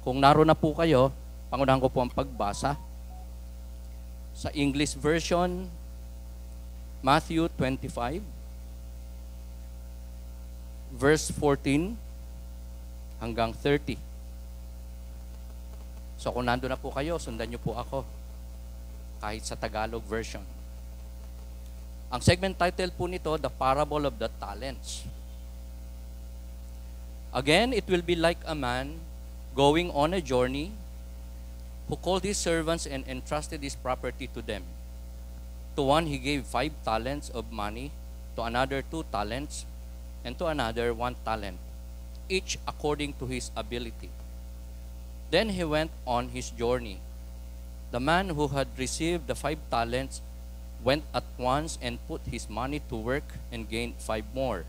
Kung naroon na po kayo, pangunahan ko po ang pagbasa. Sa English version, Matthew 25, verse 14 hanggang 30. So kung nandun na po kayo, sundan niyo po ako. Kahit sa Tagalog version. Ang segment title po nito, The Parable of the Talents. Again, it will be like a man going on a journey who called his servants and entrusted his property to them. To one he gave 5 talents of money, to another 2 talents, and to another 1 talent, each according to his ability. Then he went on his journey. The man who had received the 5 talents went at once and put his money to work and gained 5 more.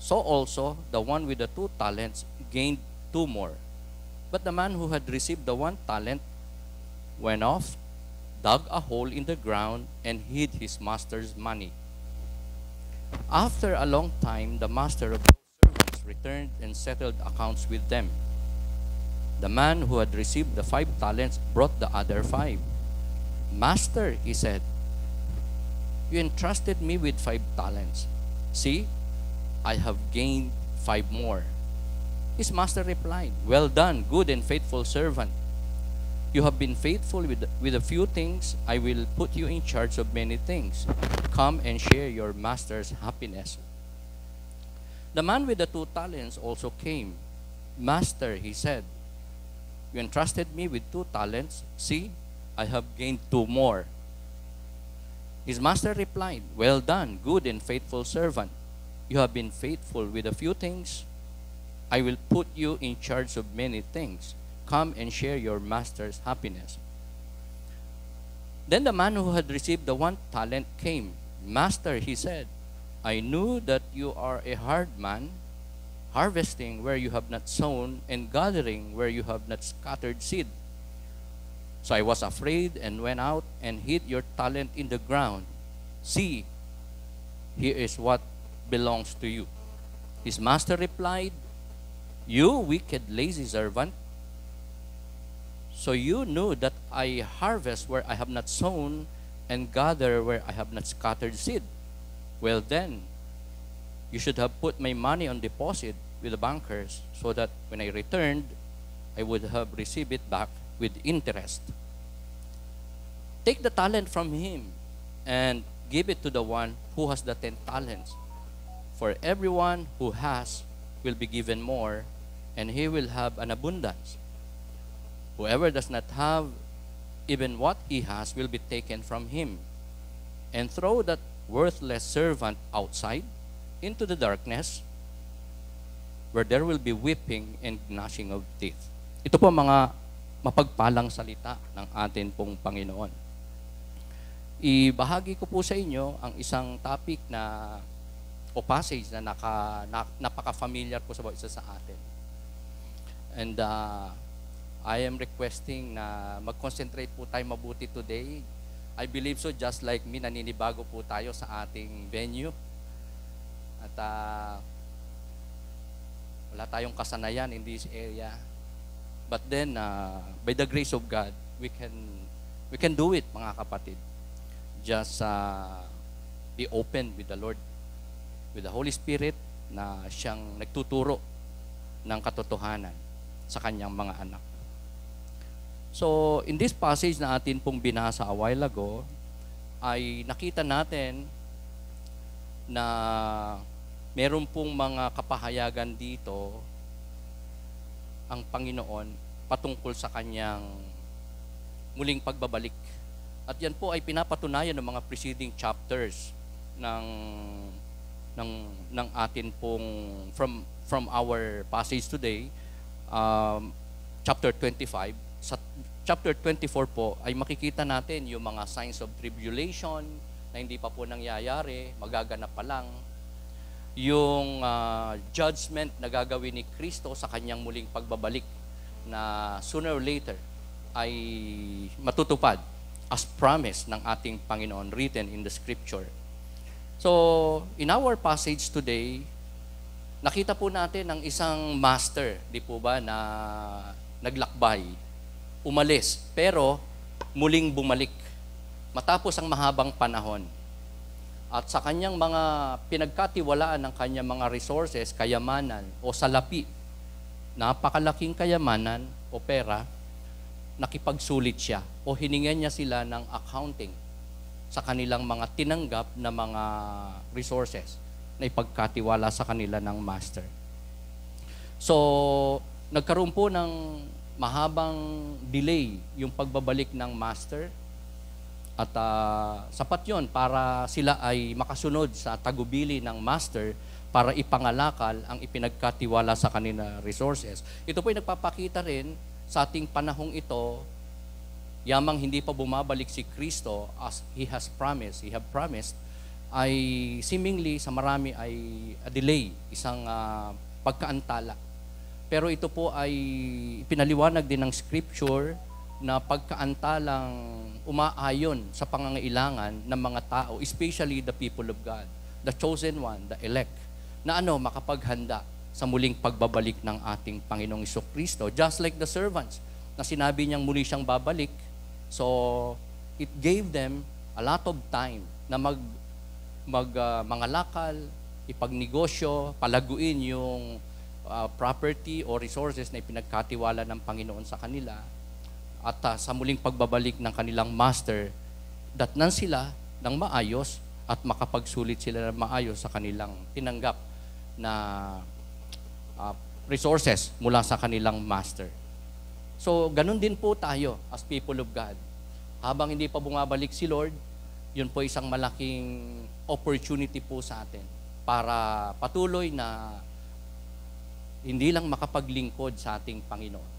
So also the one with the 2 talents gained 2 more. But the man who had received the 1 talent went off, dug a hole in the ground, and hid his master's money. After a long time, the master of those servants returned and settled accounts with them. The man who had received the 5 talents brought the other 5. Master, he said, you entrusted me with 5 talents. See, I have gained 5 more. His master replied, well done, good and faithful servant. You have been faithful with a few things. I will put you in charge of many things. Come and share your master's happiness. The man with the 2 talents also came. Master, he said, you entrusted me with 2 talents. See, I have gained 2 more. His master replied, well done, good and faithful servant. You have been faithful with a few things. I will put you in charge of many things. Come and share your master's happiness. Then the man who had received the 1 talent came. Master, he said, I knew that you are a hard man, harvesting where you have not sown and gathering where you have not scattered seed. So I was afraid and went out and hid your talent in the ground. See, here is what belongs to you. His master replied, you wicked, lazy servant. So you knew that I harvest where I have not sown and gather where I have not scattered seed. Well then, you should have put my money on deposit with the bankers so that when I returned, I would have received it back with interest. Take the talent from him and give it to the one who has the 10 talents. For everyone who has will be given more, and he will have an abundance. Whoever does not have, even what he has will be taken from him. And throw that worthless servant outside into the darkness, where there will be weeping and gnashing of teeth. Ito po mga mapagpalang salita ng atin pong Panginoon. Ibahagi ko po sa inyo ang isang topic na o passage na napaka-familiar po sa bawat isa sa atin. And I am requesting na mag-concentrate po tayo mabuti today. I believe so, just like me, naninibago po tayo sa ating venue. At wala tayong kasanayan in this area. But then, by the grace of God, we can do it, mga kapatid. Just be open with the Lord, with the Holy Spirit na siyang nagtuturo ng katotohanan sa kanyang mga anak. So, in this passage na atin pong binasa a while ago, ay nakita natin na meron pong mga kapahayagan dito ang Panginoon patungkol sa kanyang muling pagbabalik. At yan po ay pinapatunayan ng mga preceding chapters ng atin pong from our passage today, chapter 25. Sa chapter 24 po ay makikita natin yung mga signs of tribulation na hindi pa po nangyayari, magaganap pa lang. Yung judgment na gagawin ni Kristo sa kanyang muling pagbabalik na sooner or later ay matutupad as promised ng ating Panginoon written in the scripture. So, in our passage today, nakita po natin ang isang master, di po ba, na naglakbay, umalis, pero muling bumalik matapos ang mahabang panahon. At sa kanyang mga pinagkatiwalaan ng kanyang mga resources, kayamanan o salapi, napakalaking kayamanan o pera, nakipagsulit siya o hiningan niya sila ng accounting sa kanilang mga tinanggap na mga resources na ipagkatiwala sa kanila ng master. So, nagkaroon po ng mahabang delay yung pagbabalik ng master at sapat yon para sila ay makasunod sa tagubili ng master para ipangalakal ang ipinagkatiwala sa kanila resources. Ito po ay nagpapakita rin sa ating panahong ito, yamang hindi pa bumabalik si Kristo as He has promised, ay seemingly sa marami ay a delay, isang pagkaantala. Pero ito po ay pinaliwanag din ng Scripture na pagkaantalang umaayon sa pangangailangan ng mga tao, especially the people of God, the chosen one, the elect, na makapaghanda sa muling pagbabalik ng ating Panginoong Jesucristo. Just like the servants, na sinabi niyang muli siyang babalik, so it gave them a lot of time na mangalakal, ipagnegosyo, palaguin yung property o resources na ipinagkatiwala ng Panginoon sa kanila. At sa muling pagbabalik ng kanilang master, datnan sila ng maayos at makapagsulit sila ng maayos sa kanilang tinanggap na resources mula sa kanilang master. So, ganun din po tayo as people of God. Habang hindi pa bumabalik si Lord, yun po isang malaking opportunity po sa atin para patuloy na hindi lang makapaglingkod sa ating Panginoon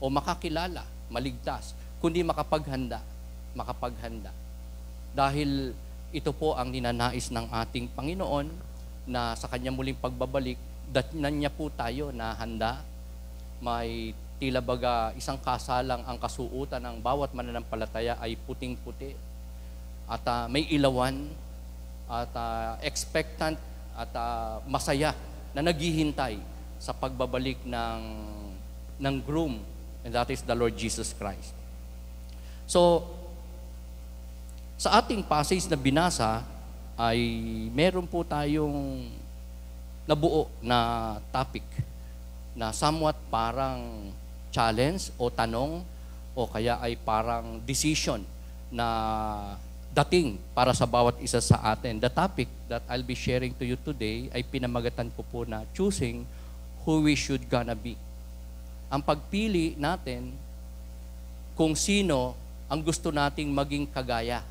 o makakilala, maligtas, kundi makapaghanda. Dahil ito po ang ninanais ng ating Panginoon na sa kanyang muling pagbabalik, datnan niya po tayo na handa. May tila baga isang kasalang ang kasuutan ng bawat mananampalataya ay puting-puti. At may ilawan at expectant at masaya na naghihintay sa pagbabalik ng groom, and that is the Lord Jesus Christ. So, sa ating passage na binasa ay meron po tayong nabuo na topic na somewhat parang challenge o tanong o kaya ay parang decision na dating para sa bawat isa sa atin. The topic that I'll be sharing to you today ay pinamagatan ko po na choosing who we should gonna be. Ang pagpili natin kung sino ang gusto nating maging kagaya.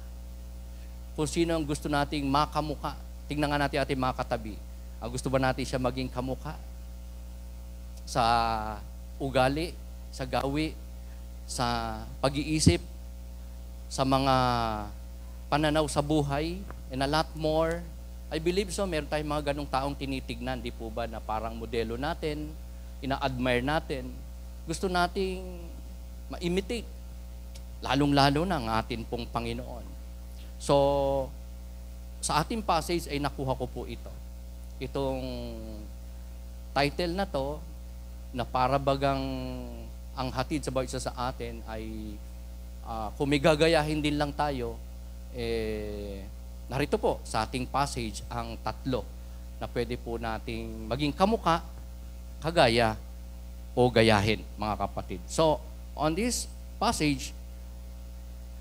Kung sino ang gusto nating makamuka. Tingnan nga natin ating mga katabi. Ang gusto ba natin siya maging kamuka? Sa ugali, sa gawi, sa pag-iisip, sa mga pananaw sa buhay, and a lot more. I believe so, meron tayong mga ganong taong tinitignan, di po ba, na parang modelo natin, ina-admire natin, gusto nating ma-imitate, lalong-lalo na ang atin pong Panginoon. So, sa ating passage ay nakuha ko po ito. Itong title na to, na para bagang ang hatid sa bawat isa sa atin ay kung may gagayahin din lang tayo, narito po sa ating passage ang tatlo na pwede po nating maging kamuka, kagaya, o gayahin, mga kapatid. So, on this passage,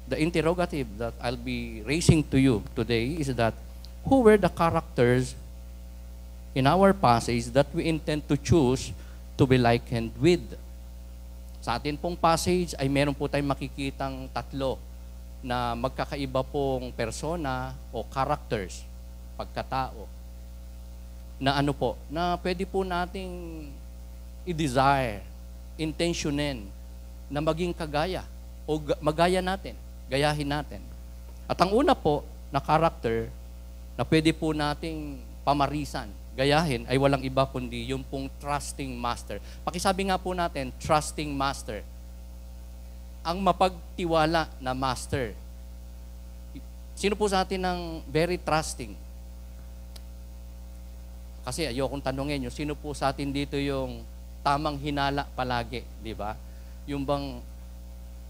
the interrogative that I'll be raising to you today is that, who were the characters in our passage that we intend to choose to be likened with? Sa atin pong passage ay meron po tayong makikitang tatlo na magkakaiba pong persona o characters, pagkatao, na na pwede po nating i-desire, intentionin, na maging kagaya o magaya natin, gayahin natin. At ang una po na character na pwede po nating pamarisan, gayahin, ay walang iba kundi yung pong trusting master. Pakisabi nga po natin, trusting master. Ang mapagtiwala na master. Sino po sa atin ang very trusting? Kasi ayokong tanungin nyo, sino po sa atin dito yung tamang hinala palagi, di ba? Yung bang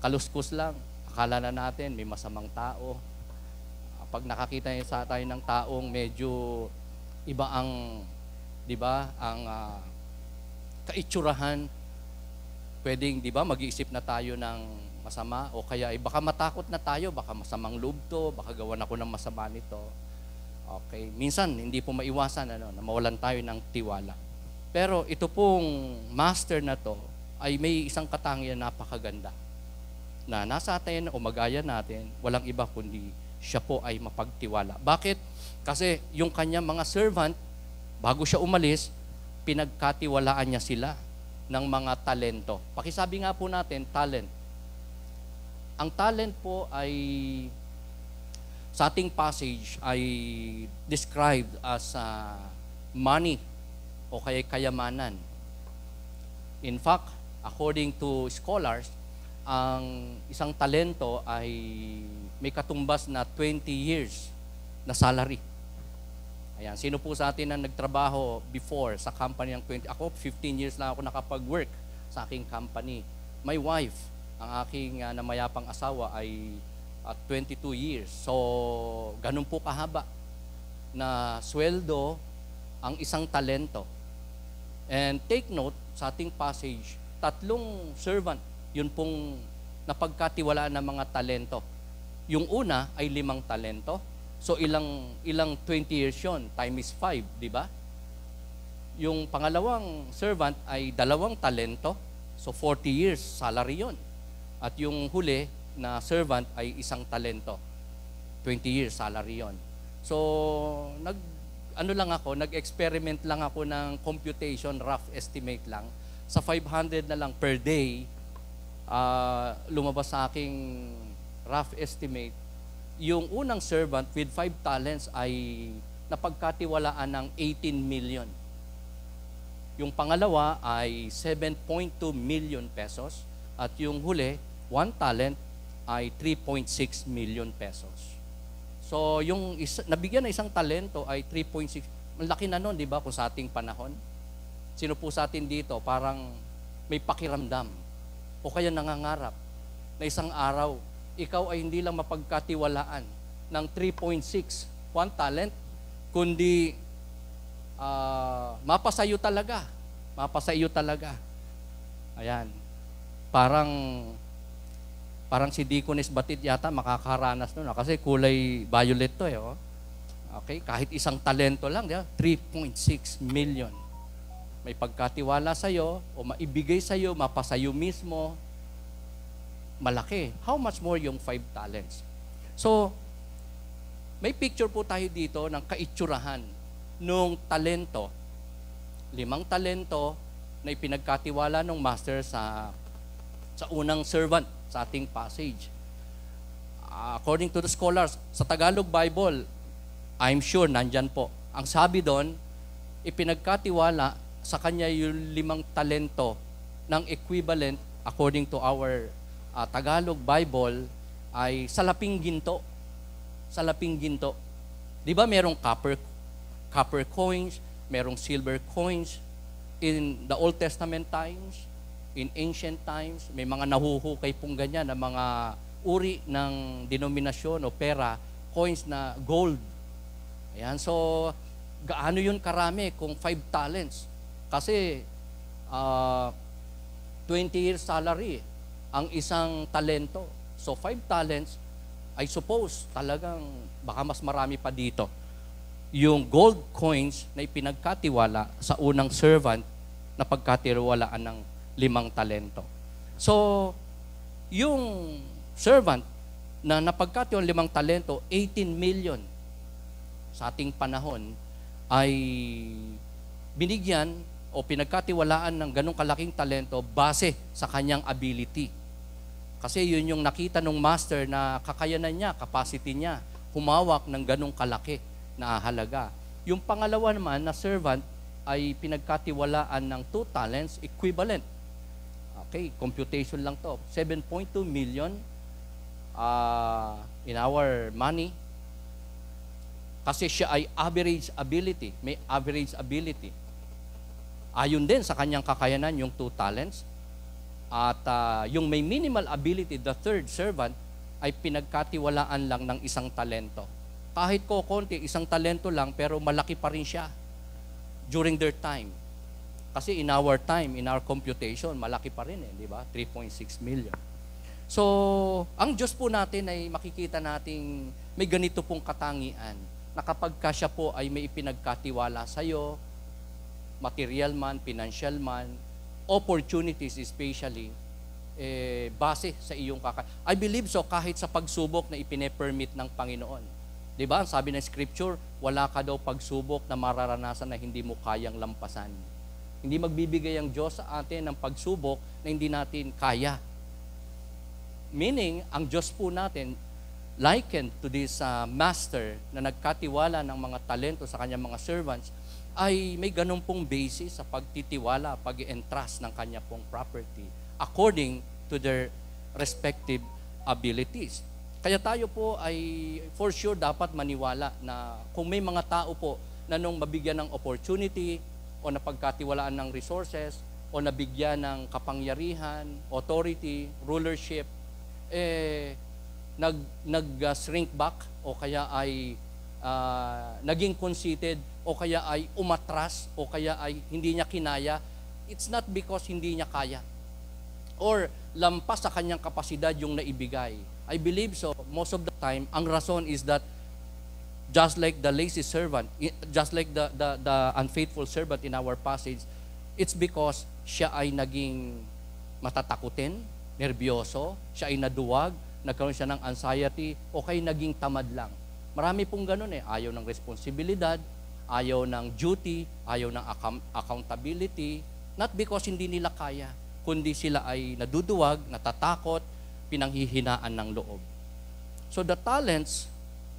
kaluskus lang, akala na natin may masamang tao. Pag nakakita tayo ng taong medyo iba ang, di ba, ang kaitsurahan, pwedeng, di ba, mag-iisip na tayo ng masama o kaya baka matakot na tayo, baka masamang loob to, baka gawan ako ng masama nito. Okay, minsan hindi po maiwasan na mawalan tayo ng tiwala. Pero ito pong master na to ay may isang katangian napakaganda na nasa atin o mag-aya natin, walang iba kundi siya po ay mapagtiwala. Bakit? Kasi yung kanyang mga servant, bago siya umalis, pinagkatiwalaan niya sila ng mga talento. Pakisabi nga po natin, talent. Ang talent po ay sa ating passage ay described as money o kaya kayamanan. In fact, according to scholars, ang isang talento ay may katumbas na 20 years na salary. Ayan, sino po sa atin na nagtrabaho before sa company ng 20? Ako, 15 years lang ako nakapag-work sa aking company. My wife, ang aking namayapang asawa ay 22 years. So, ganun po kahaba na sweldo ang isang talento. And take note, sa ating passage, 3 servant, yun pong napagkatiwalaan ng mga talento. Yung una ay 5 talento. So, ilang 20 years yun? Time is 5, di ba? Yung pangalawang servant ay 2 talento. So, 40 years, salary yun. At yung huli na servant ay 1 talento. 20 years, salary yun. So, nag-experiment lang ako ng computation, rough estimate lang. Sa 500 na lang per day, lumabas sa aking rough estimate, yung unang servant with 5 talents ay napagkatiwalaan ng 18 million. Yung pangalawa ay 7.2 million pesos at yung huli, 1 talent ay 3.6 million pesos. So yung nabigyan ng 1 talento ay 3.6. Malaki na nun, di ba, kung sa ating panahon? Sino po sa atin dito parang may pakiramdam o kaya nangangarap na isang araw ikaw ay hindi lang mapagkatiwalaan ng 3.6, 1 talent, kundi mapasayo talaga. Mapasayo talaga. Ayan. Parang si Deaconess Batid yata makakaranas nun. Kasi kulay violet to Oh. Okay? Kahit 1 talento lang, 3.6 million. May pagkatiwala sa'yo o maibigay sa'yo, mapasayo mismo, malaki. How much more yung 5 talents? So, may picture po tayo dito ng kaitsurahan nung talento. 5 talento na ipinagkatiwala ng master sa unang servant sa ating passage. According to the scholars, sa Tagalog Bible, I'm sure nandyan po. Ang sabi doon, ipinagkatiwala sa kanya yung 5 talento ng equivalent according to our Tagalog Bible ay salaping ginto. Salaping ginto. Di ba merong copper coins, merong silver coins in the Old Testament times, in ancient times, may mga nahuhukay pong ganyan na mga uri ng denominasyon o pera, coins na gold. Ayan, so gaano yun karami kung 5 talents? Kasi 20 years salary ang isang talento. So 5 talents, I suppose talagang baka mas marami pa dito. Yung gold coins na ipinagkatiwala sa unang servant na pagkatiwalaan ng 5 talento. So, yung servant na napagkatiwalaan 5 talento, 18 million sa ating panahon ay binigyan o pinagkatiwalaan ng ganong kalaking talento base sa kanyang ability. Kasi yun yung nakita ng master na kakayanan niya, capacity niya, humawak ng ganong kalaki na halaga. Yung pangalawa naman na servant ay pinagkatiwalaan ng 2 talents equivalent. Okay, computation lang to. 7.2 million in our money. Kasi siya ay average ability, may average ability. Ayon din sa kanyang kakayanan yung 2 talents. At yung may minimal ability, the third servant, ay pinagkatiwalaan lang ng isang talento. Kahit konti, isang talento lang, pero malaki pa rin siya during their time. Kasi in our time, in our computation, malaki pa rin di ba? 3.6 million. So, ang Diyos po natin ay makikita nating may ganito pong katangian na kapag siya po ay may ipinagkatiwala sa iyo, material man, financial man, opportunities especially, base sa iyong I believe so kahit sa pagsubok na ipine-permit ng Panginoon. Di ba? Sabi ng Scripture, wala ka daw pagsubok na mararanasan na hindi mo kayang lampasan. Hindi magbibigay ang Diyos sa atin ng pagsubok na hindi natin kaya. Meaning, ang Diyos po natin, likened to this master na nagkatiwala ng mga talento sa kanyang mga servants, ay may ganun pong basis sa pagtitiwala, pag-entrust ng kanya pong property according to their respective abilities. Kaya tayo po ay for sure dapat maniwala na kung may mga tao po na nung mabigyan ng opportunity o napagkatiwalaan ng resources o nabigyan ng kapangyarihan, authority, rulership, nag-shrink back o kaya ay naging conceited o kaya ay umatras o kaya ay hindi niya kinaya, it's not because hindi niya kaya or lampas sa kanyang kapasidad yung naibigay. I believe so, most of the time, ang rason is that just like the lazy servant, just like the unfaithful servant in our passage, it's because siya ay naging matatakutin, nervyoso, siya ay naduwag, nagkaroon siya ng anxiety, o kaya naging tamad lang. Marami pong ganun ayaw ng responsibilidad, ayaw ng duty, ayaw ng accountability, not because hindi nila kaya, kundi sila ay naduduwag, natatakot, pinanghihinaan ng loob. So the talents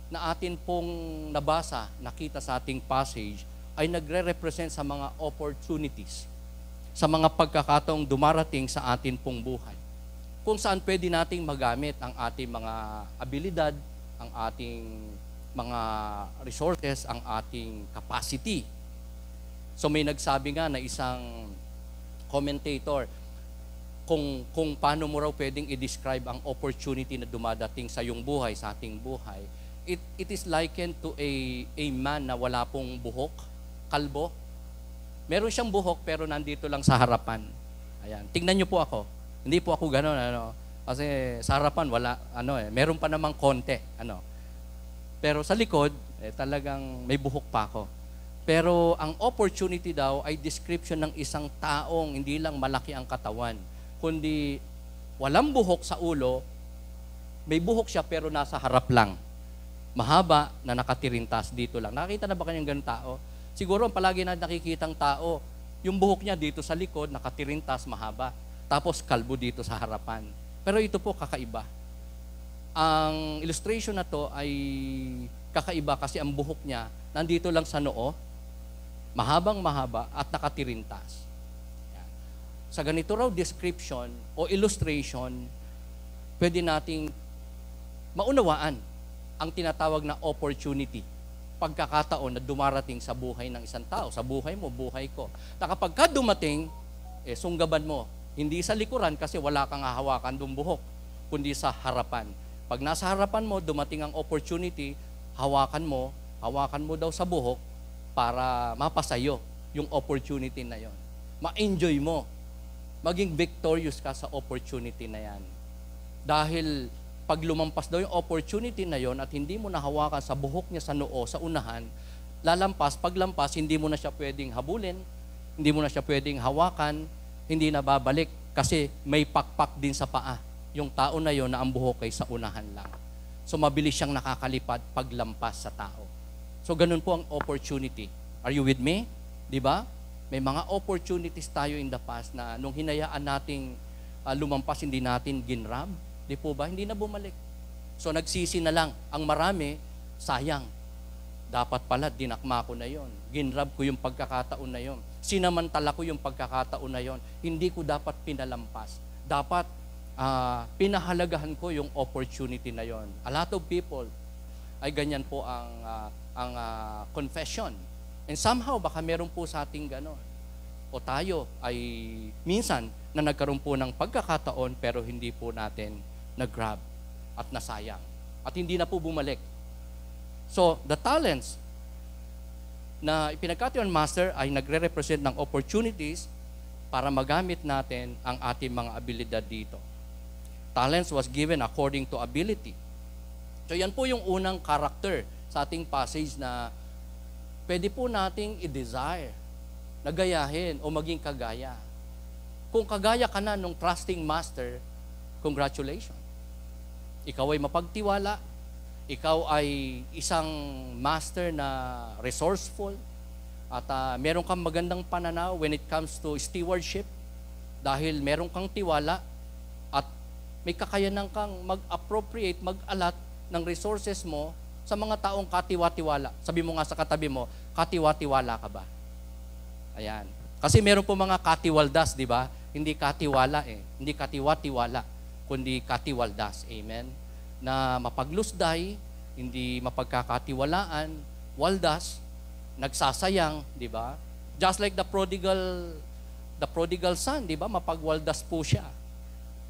na atin pong nabasa, nakita sa ating passage, ay nagre-represent sa mga opportunities, sa mga pagkakataong dumarating sa atin pong buhay. Kung saan pwede nating magamit ang ating mga abilidad, ang ating mga resources, ang ating capacity. So may nagsabi nga na isang commentator, kung paano mo raw pwedeng i-describe ang opportunity na dumadating sa iyong buhay, sa ating buhay, it is likened to a man na wala pong buhok, kalbo. Meron siyang buhok pero nandito lang sa harapan. Ayan. Tingnan niyo po ako. Hindi po ako gano'n, kasi sa harapan wala, meron pa namang konti, Pero sa likod, talagang may buhok pa ako. Pero ang opportunity daw ay description ng isang taong hindi lang malaki ang katawan, kundi walang buhok sa ulo, may buhok siya pero nasa harap lang. Mahaba na nakatirintas dito lang. Nakita na ba kanyang ganun tao? Siguro ang palagi na nakikitang tao, yung buhok niya dito sa likod, nakatirintas, mahaba. Tapos kalbo dito sa harapan. Pero ito po kakaiba. Ang illustration na to ay kakaiba kasi ang buhok niya nandito lang sa noo, mahabang mahaba at nakatirintas. Yan. Sa ganito raw description o illustration, pwede nating maunawaan ang tinatawag na opportunity, pagkakataon na dumarating sa buhay ng isang tao, sa buhay mo, buhay ko. Na kapag ka dumating, sunggaban mo, hindi sa likuran kasi wala kang hahawakan doong buhok, kundi sa harapan. Pag nasa harapan mo, dumating ang opportunity, hawakan mo daw sa buhok para mapasayo yung opportunity na yon. Ma-enjoy mo. Maging victorious ka sa opportunity na yan. Dahil pag lumampas daw yung opportunity na yon at hindi mo nahawakan sa buhok niya sa noo, sa unahan, paglampas, hindi mo na siya pwedeng habulin, hindi mo na siya pwedeng hawakan, hindi na babalik kasi may pakpak din sa paa. Yung tao na yon na ang buhok ay sa unahan lang. So mabilis siyang nakakalipad paglampas sa tao. So ganun po ang opportunity. Are you with me? Di ba? May mga opportunities tayo in the past na nung hinayaan nating lumampas, hindi natin ginrab. Di po ba? Hindi na bumalik. So nagsisi na lang. Ang marami, sayang. Dapat pala, dinakma ko na yon. Ginrab ko yung pagkakataon na yon. Sinamantala ko yung pagkakataon na yon. Hindi ko dapat pinalampas. Dapat pinahalagahan ko yung opportunity na yon. A lot of people ay ganyan po ang confession. And somehow, baka meron po sa ating ganon. o tayo ay minsan na nagkaroon po ng pagkakataon pero hindi po natin nag-grab at nasayang at hindi na po bumalik. So, the talents na ipinagkatiwala ng master ay nagre-represent ng opportunities para magamit natin ang ating mga abilidad dito. Talents was given according to ability. So, yan po yung unang character sa ating passage na pwede po nating i-desire, nagayahin o maging kagaya. Kung kagaya ka na nung trusting master, congratulations. Ikaw ay mapagtiwala, ikaw ay isang master na resourceful, at meron kang magandang pananaw when it comes to stewardship dahil meron kang tiwala at may kakayanan kang mag-appropriate, mag-alat ng resources mo sa mga taong katiwa-tiwala. Sabi mo nga sa katabi mo, katiwa-tiwala ka ba? Ayan. Kasi meron po mga katiwaldas, di ba? Hindi katiwala eh. Hindi katiwa-tiwala, kundi katiwaldas. Amen? Na mapaglusday, hindi mapagkakatiwalaan, waldas, nagsasayang, di ba? Just like the prodigal son, di ba? Mapagwaldas po siya.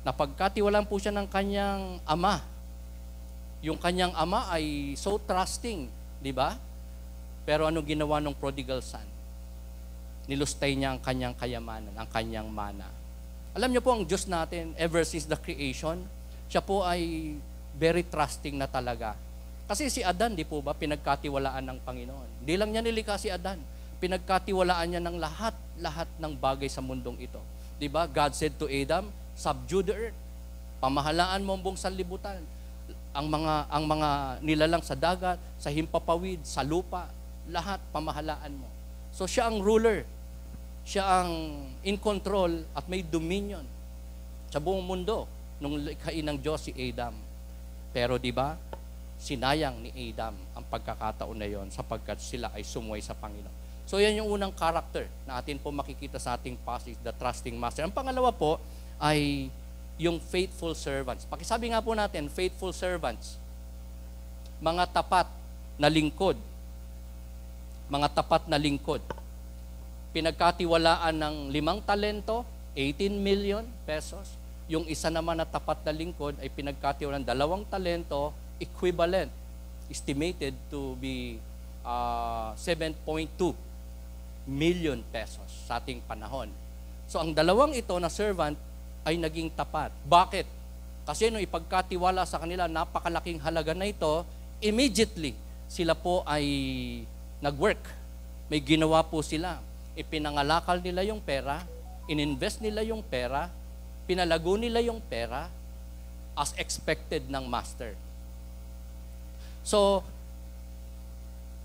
Napagkatiwalaan po siya ng kanyang ama. Yung kanyang ama ay so trusting, di ba? Pero ano ginawa ng prodigal son? Nilustay niya ang kanyang kayamanan, ang kanyang mana. Alam niyo po ang Diyos natin, ever since the creation, siya po ay very trusting na talaga. Kasi si Adan, di po ba, pinagkatiwalaan ng Panginoon. Hindi lang niya nilikha si Adan, pinagkatiwalaan niya ng lahat ng bagay sa mundong ito. Di ba? God said to Adam, subdue the earth. Pamahalaan mo ang buong sanlibutan. Ang mga nilalang sa dagat, sa himpapawid, sa lupa, lahat pamahalaan mo. So siya ang ruler. Siya ang in control at may dominion sa buong mundo nung likhain ng Diyos si Adam. Pero di ba, sinayang ni Adam ang pagkakataon na yon sapagkat sila ay sumuway sa Panginoon. So yan yung unang character na atin po makikita sa ating passage, the trusting master. Ang pangalawa po ay yung faithful servants. Pakisabi nga po natin, faithful servants. Mga tapat na lingkod. Mga tapat na lingkod. Pinagkatiwalaan ng 5 talento, 18 million pesos. Yung isa naman na tapat na lingkod ay pinagkatiwalaan ng 2 talento, equivalent, estimated to be 7.2 million pesos sa ating panahon. So ang dalawang ito na servant ay naging tapat. Bakit? Kasi nung ipagkatiwala sa kanila napakalaking halaga na ito, immediately sila po ay nag-work. May ginawa po sila. Ipinangalakal nila yung pera, ininvest nila yung pera, pinalago nila yung pera as expected ng master. So,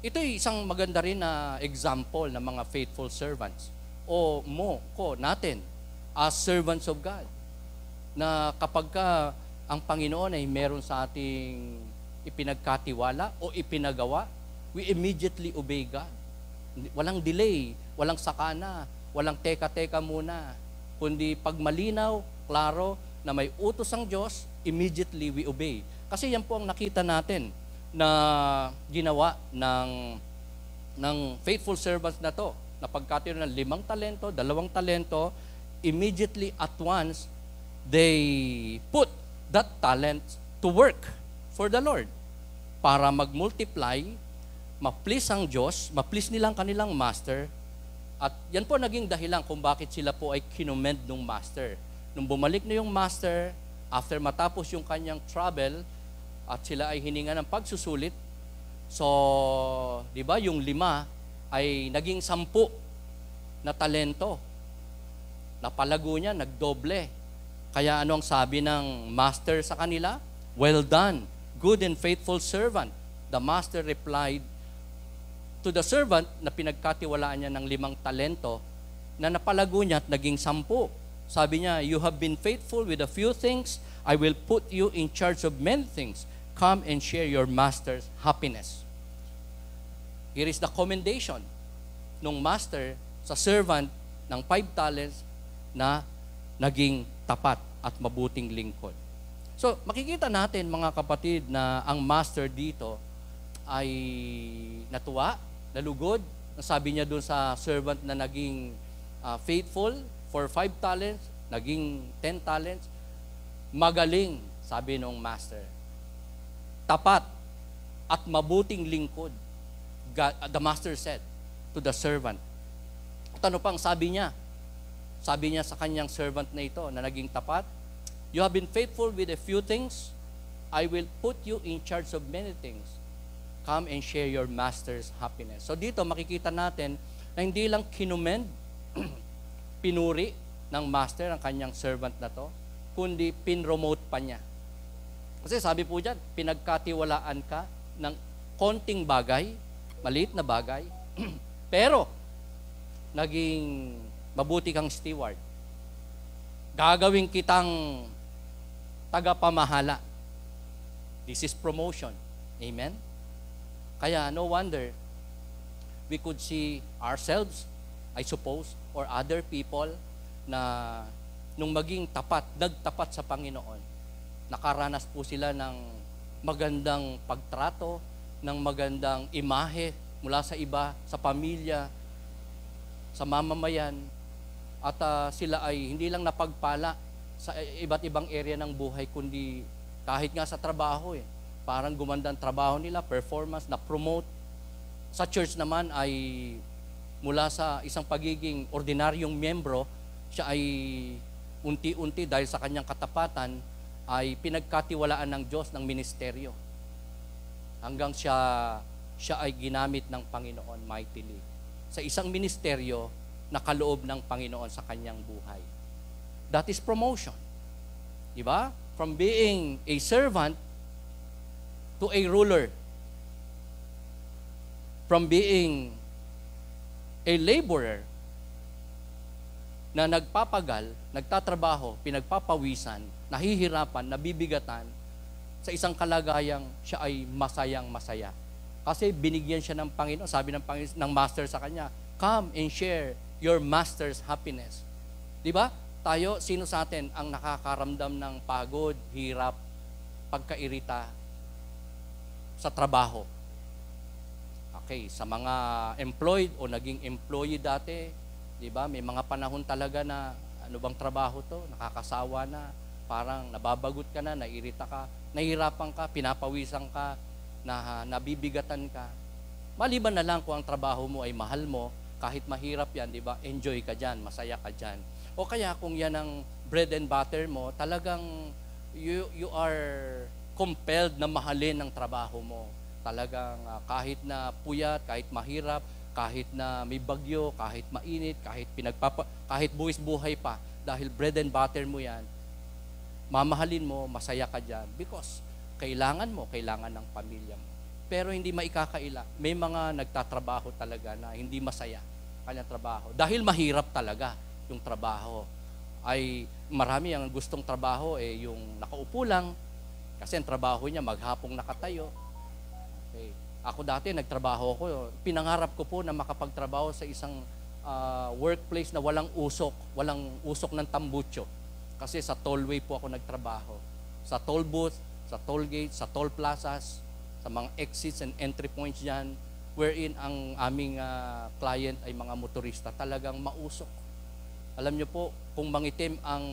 ito ay isang maganda rin na example ng mga faithful servants. O natin, as servants of God, na kapag ka ang Panginoon ay meron sa ating ipinagkatiwala o ipinagawa, we immediately obey God. Walang delay, walang sakana, walang teka-teka muna, kundi pag malinaw, klaro, na may utos ang Diyos, immediately we obey. Kasi yan po ang nakita natin na ginawa ng faithful servants na to, na pagkatiwala ng 5 talento, 2 talento, immediately at once, they put that talent to work for the Lord para mag-multiply, ma-please ang Diyos, ma-please nilang kanilang master, at yan po naging dahilan kung bakit sila po ay kinomend ng master. Nung bumalik na yung master, after matapos yung kanyang travel, at sila ay hininga ng pagsusulit, so, di ba, yung 5 ay naging 10 na talento. Napalago niya, nagdoble. Kaya ano ang sabi ng master sa kanila? Well done, good and faithful servant. The master replied to the servant na pinagkatiwalaan niya ng 5 talento na napalago niya at naging 10. Sabi niya, you have been faithful with a few things, I will put you in charge of many things. Come and share your master's happiness. Here is the commendation ng master sa servant ng 5 talents na naging tapat at mabuting lingkod. So, makikita natin mga kapatid na ang master dito ay natuwa, nalugod. Sabi niya doon sa servant na naging faithful for 5 talents, naging 10 talents. Magaling, sabi nung master. Tapat at mabuting lingkod, the master said to the servant. At ano pang sabi niya? Sabi niya sa kanyang servant na ito na naging tapat, "You have been faithful with a few things, I will put you in charge of many things. Come and share your master's happiness." So dito makikita natin na hindi lang kinumend, pinuri ng master ang kanyang servant na to, kundi pinromote pa niya. Kasi sabi po dyan, pinagkatiwalaan ka ng konting bagay, maliit na bagay, pero naging mabuti kang steward. Gagawin kitang tagapamahala. This is promotion. Amen? Kaya no wonder we could see ourselves, I suppose, or other people na nung maging tapat, nagtapat sa Panginoon, nakaranas po sila ng magandang pagtrato, ng magandang imahe mula sa iba, sa pamilya, sa mamamayan, at sila ay hindi lang napagpala sa iba't ibang area ng buhay, kundi kahit nga sa trabaho parang gumanda ang trabaho nila, performance, na-promote. Sa church naman ay mula sa isang pagiging ordinaryong miyembro, siya ay unti-unti dahil sa kanyang katapatan ay pinagkatiwalaan ng Diyos ng ministeryo. Hanggang siya ay ginamit ng Panginoon mightily. Sa isang ministeryo na kaloob ng Panginoon sa kanyang buhay. That is promotion. Diba? From being a servant to a ruler. From being a laborer na nagpapagal, nagtatrabaho, pinagpapawisan, nahihirapan, nabibigatan, sa isang kalagayang siya ay masayang-masaya. Kasi binigyan siya ng Panginoon, sabi ng Panginoon, ng master sa kanya, "Come and share your master's happiness." Diba? Tayo, sino sa atin ang nakakaramdam ng pagod, hirap, pagkairita sa trabaho? Okay, sa mga employed o naging employee dati, di ba? May mga panahon talaga na ano bang trabaho to? Nakakasawa na, parang nababagot ka na, nairita ka, nahihirapan ka, pinapawisan ka, nabibigatan ka. Maliban na lang kung ang trabaho mo ay mahal mo, kahit mahirap yan, di ba? Enjoy ka dyan, masaya ka dyan. O kaya kung yan ang bread and butter mo, talagang you are compelled na mahalin ang trabaho mo. Talagang kahit na puyat, kahit mahirap, kahit na may bagyo, kahit mainit, kahit buwis buhay pa, dahil bread and butter mo yan, mamahalin mo, masaya ka dyan, because kailangan ng pamilya mo. Pero hindi maikakaila. May mga nagtatrabaho talaga na hindi masaya kanyang trabaho. Dahil mahirap talaga yung trabaho. Ay marami ang gustong trabaho yung nakaupo lang, kasi ang trabaho niya maghapong nakatayo. Okay. Ako dati nagtrabaho ko, pinangarap ko po na makapagtrabaho sa isang workplace na walang usok ng tambutso. Kasi sa tollway po ako nagtrabaho. Sa toll booth, sa toll gate, sa toll plazas, sa mga exits and entry points dyan, wherein ang aming client ay mga motorista, talagang mausok. Alam niyo po, kung mangitim ang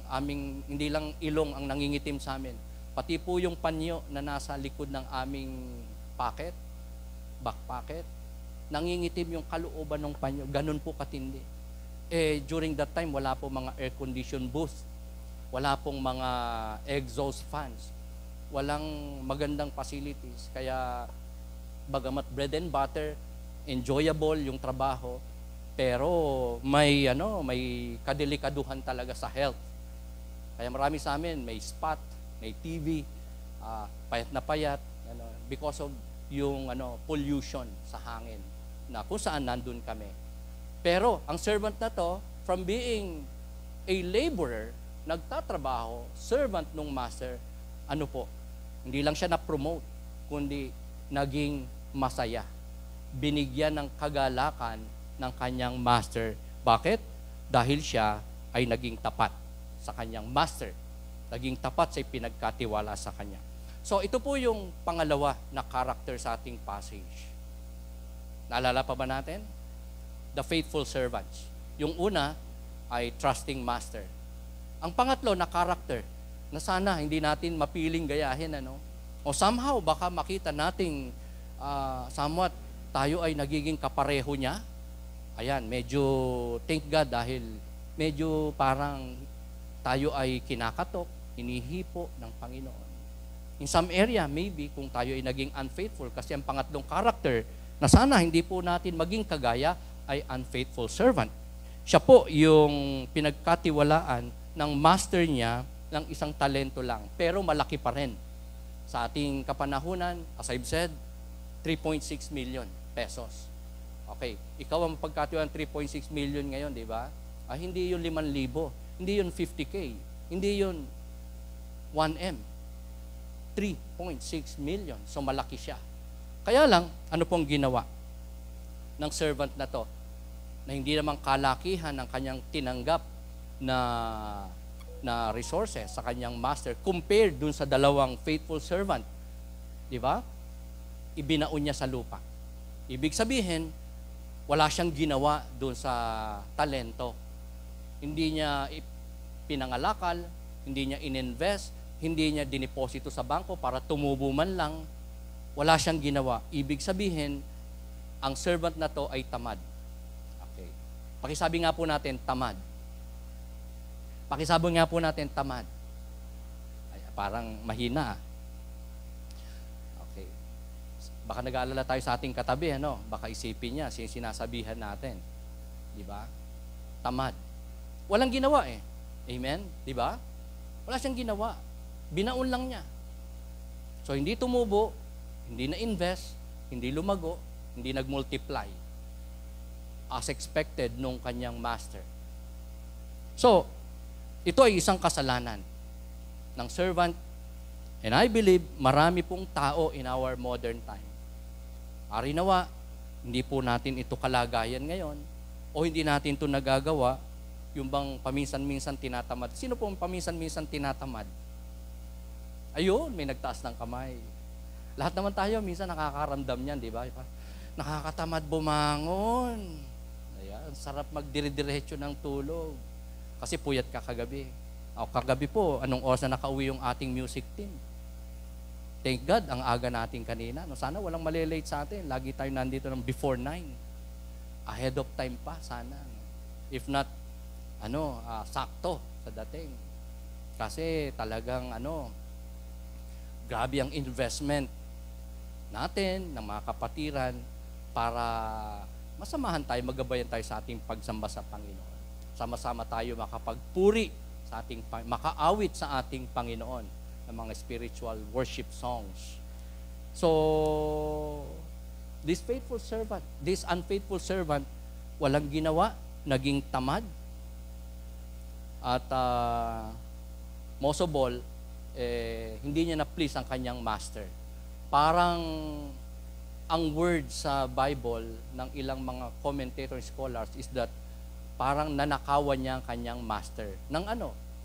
aming, hindi lang ilong ang nangingitim sa amin, pati po yung panyo na nasa likod ng aming back pocket, nangingitim yung kalooban ng panyo. Ganun po katindi. During that time, wala po mga air condition booth, wala pong mga exhaust fans, walang magandang facilities. Kaya bagamat bread and butter, enjoyable yung trabaho, pero may kadelikaduhan talaga sa health. Kaya marami sa amin may spot, may TV, payat na payat, because of yung pollution sa hangin na kung saan nandun kami. Pero ang servant na to, from being a laborer, nagtatrabaho, servant nung master, hindi lang siya na-promote, kundi naging masaya. Binigyan ng kagalakan ng kanyang master. Bakit? Dahil siya ay naging tapat sa kanyang master. Naging tapat sa pinagkatiwala sa kanya. So ito po yung pangalawa na character sa ating passage. Naalala pa ba natin? The faithful servants. Yung una ay trusting master. Ang pangatlo na character, na sana hindi natin mapiling gayahin, ano? O somehow, baka makita nating somewhat tayo ay nagiging kapareho niya. Ayan, medyo thank God dahil medyo parang tayo ay kinakatok, hinihipo ng Panginoon. In some area, maybe kung tayo ay naging unfaithful, kasi ang pangatlong character na sana hindi po natin maging kagaya ay unfaithful servant. Siya po yung pinagkatiwalaan ng master niya ng isang talento lang, pero malaki pa rin. Sa ating kapanahunan, as I've said, 3.6 million pesos. Okay, ikaw ang pagkatiwalaan 3.6 million ngayon, di ba? Hindi yun 5,000, hindi yun 50K, hindi yun 1M. 3.6 million, so malaki siya. Kaya lang, ano pong ginawa ng servant na to? Na hindi naman kalakihan ng kanyang tinanggap na resources sa kanyang master compared dun sa dalawang faithful servant. Di ba? Ibinaon niya sa lupa. Ibig sabihin, wala siyang ginawa dun sa talento. Hindi niya pinangalakal, hindi niya ininvest, hindi niya diniposito sa bangko para tumubo man lang. Wala siyang ginawa. Ibig sabihin, ang servant na to ay tamad. Okay. Pakisabi nga po natin, tamad. Pakisabi nga po natin, tamad. Ay, parang mahina. Okay. Baka nag-aalala tayo sa ating katabi, ano? Baka isipin niya, sinasabihan natin. Di ba? Tamad. Walang ginawa eh. Amen? Di ba? Wala siyang ginawa. Binaon lang niya. So, hindi tumubo, hindi na-invest, hindi lumago, hindi nag-multiply as expected nung kanyang master. So, ito ay isang kasalanan ng servant, and I believe marami pong tao in our modern time. Ari nawa, hindi po natin ito kalagayan ngayon, o hindi natin ito nagagawa, yung bang paminsan-minsan tinatamad. Sino pong paminsan-minsan tinatamad? Ayun, may nagtaas ng kamay. Lahat naman tayo, minsan nakakaramdam niyan, di ba? Nakakatamad bumangon. Ayan, sarap magdire-diretso ng tulog. Kasi puyat ka kagabi. O kagabi po, anong oras na nakauwi yung ating music team? Thank God, ang aga natin kanina. No, sana walang malilate sa atin. Lagi tayo nandito ng before 9. Ahead of time pa, sana. If not, sakto sa dating. Kasi talagang, grabe ang investment natin, ng mga kapatiran, para masamahan tayo, magabayan tayo sa ating pagsamba sa Panginoon. Sama-sama tayo makapagpuri sa ating, makaawit sa ating Panginoon ng mga spiritual worship songs. So, this unfaithful servant, walang ginawa, naging tamad, at most of all, hindi niya na-please ang kanyang master. Parang ang word sa Bible ng ilang mga commentator scholars is that parang nanakawan niya ang kanyang master ng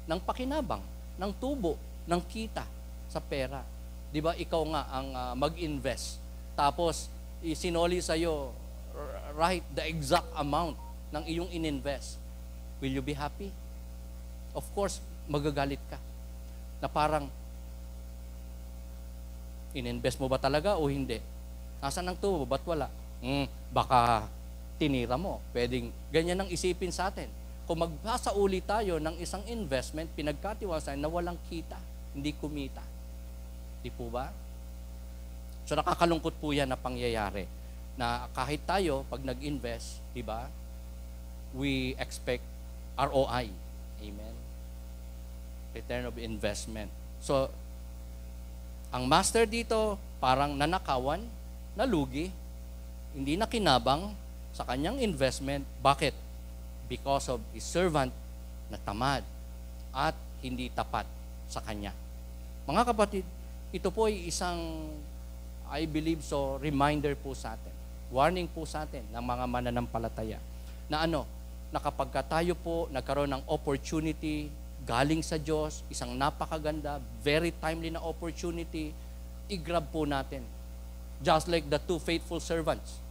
ng pakinabang, ng tubo, ng kita sa pera. 'Di ba? Ikaw nga ang mag-invest. Tapos isinoli sa iyo right the exact amount ng iyong ininvest. Will you be happy? Of course, magagalit ka. Na parang ininvest mo ba talaga o hindi? Nasaan ang tubo? Ba't wala? Baka tinira mo. Pwedeng ganyan ang isipin sa atin. Kung magbasa ulit tayo ng isang investment, pinagkatiwasan na walang kita, hindi kumita. Di po ba? So nakakalungkot po yan na pangyayari. Na kahit tayo, pag nag-invest, di ba, we expect ROI. Amen? Return of investment. So, ang master dito, parang nanakawan, nalugi, hindi nakinabang sa kanyang investment. Bakit? Because of his servant na tamad at hindi tapat sa kanya. Mga kapatid, ito po ay isang, I believe so, reminder po sa atin. Warning po sa atin ng mga mananampalataya na na kapag tayo po nagkaroon ng opportunity galing sa Diyos, isang napakaganda, very timely na opportunity, i-grab po natin. Just like the two faithful servants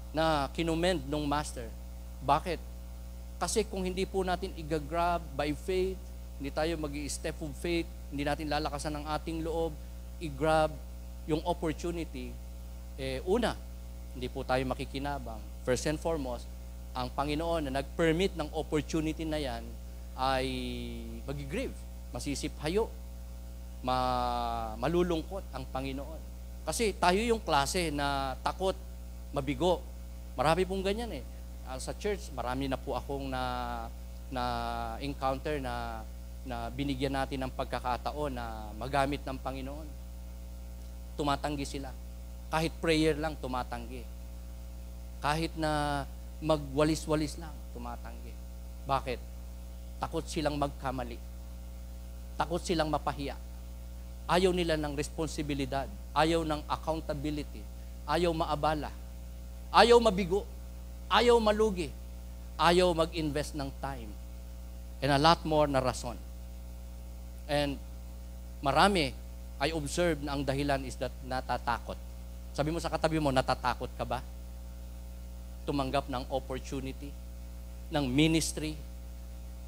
na kinumend nung master. Bakit? Kasi kung hindi po natin i-grab by faith, hindi tayo mag-i-step of faith, hindi natin lalakasan ang ating loob, i-grab yung opportunity, una, hindi po tayo makikinabang. First and foremost, ang Panginoon na nag-permit ng opportunity na yan ay mag-grieve, masisiphayo, malulungkot ang Panginoon. Kasi tayo yung klase na takot, mabigo. Marami pong ganyan eh. Sa church, marami na po akong na encounter na binigyan natin ng pagkakataon na magamit ng Panginoon. Tumatanggi sila. Kahit prayer lang, tumatanggi. Kahit na magwalis-walis lang, tumatanggi. Bakit? Takot silang magkamali. Takot silang mapahiya. Ayaw nila ng responsibilidad. Ayaw ng accountability. Ayaw maabala. Ayaw mabigo. Ayaw malugi. Ayaw mag-invest ng time. And a lot more na rason. And marami, I observe na ang dahilan is that natatakot. Sabi mo sa katabi mo, natatakot ka ba? Tumanggap ng opportunity, ng ministry,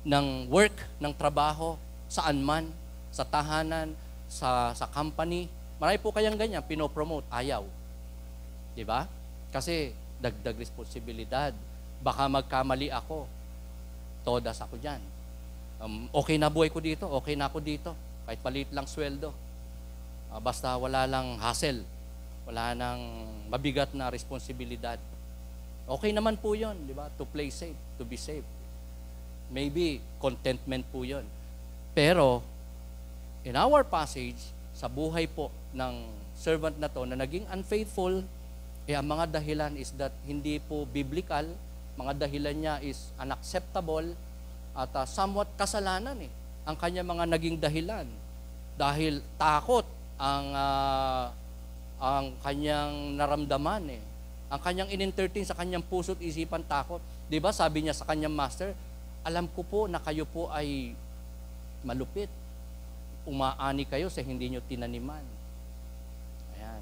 ng work, ng trabaho, saan man, sa tahanan, sa company. Marami po kayang ganyan, pinopromote, ayaw. Di ba? Kasi dagdag responsibilidad. Baka magkamali ako. Todas ako dyan. Okay na buhay ko dito, okay na ako dito. Kahit maliit lang sweldo. Basta wala lang hassle. Wala nang mabigat na responsibilidad. Okay naman po yun, di ba? To play safe, to be safe. Maybe contentment po yun. Pero, in our passage, sa buhay po ng servant na to na naging unfaithful, ang mga dahilan is that hindi po biblical, mga dahilan niya is unacceptable at somewhat kasalanan ang kanya mga naging dahilan. Dahil takot ang kanyang naramdaman Ang kanyang in-entertain sa kanyang puso't isipan takot. 'Di ba sabi niya sa kanyang master, alam ko po na kayo po ay malupit. Umaani kayo sa hindi nyo tinaniman. Ayan.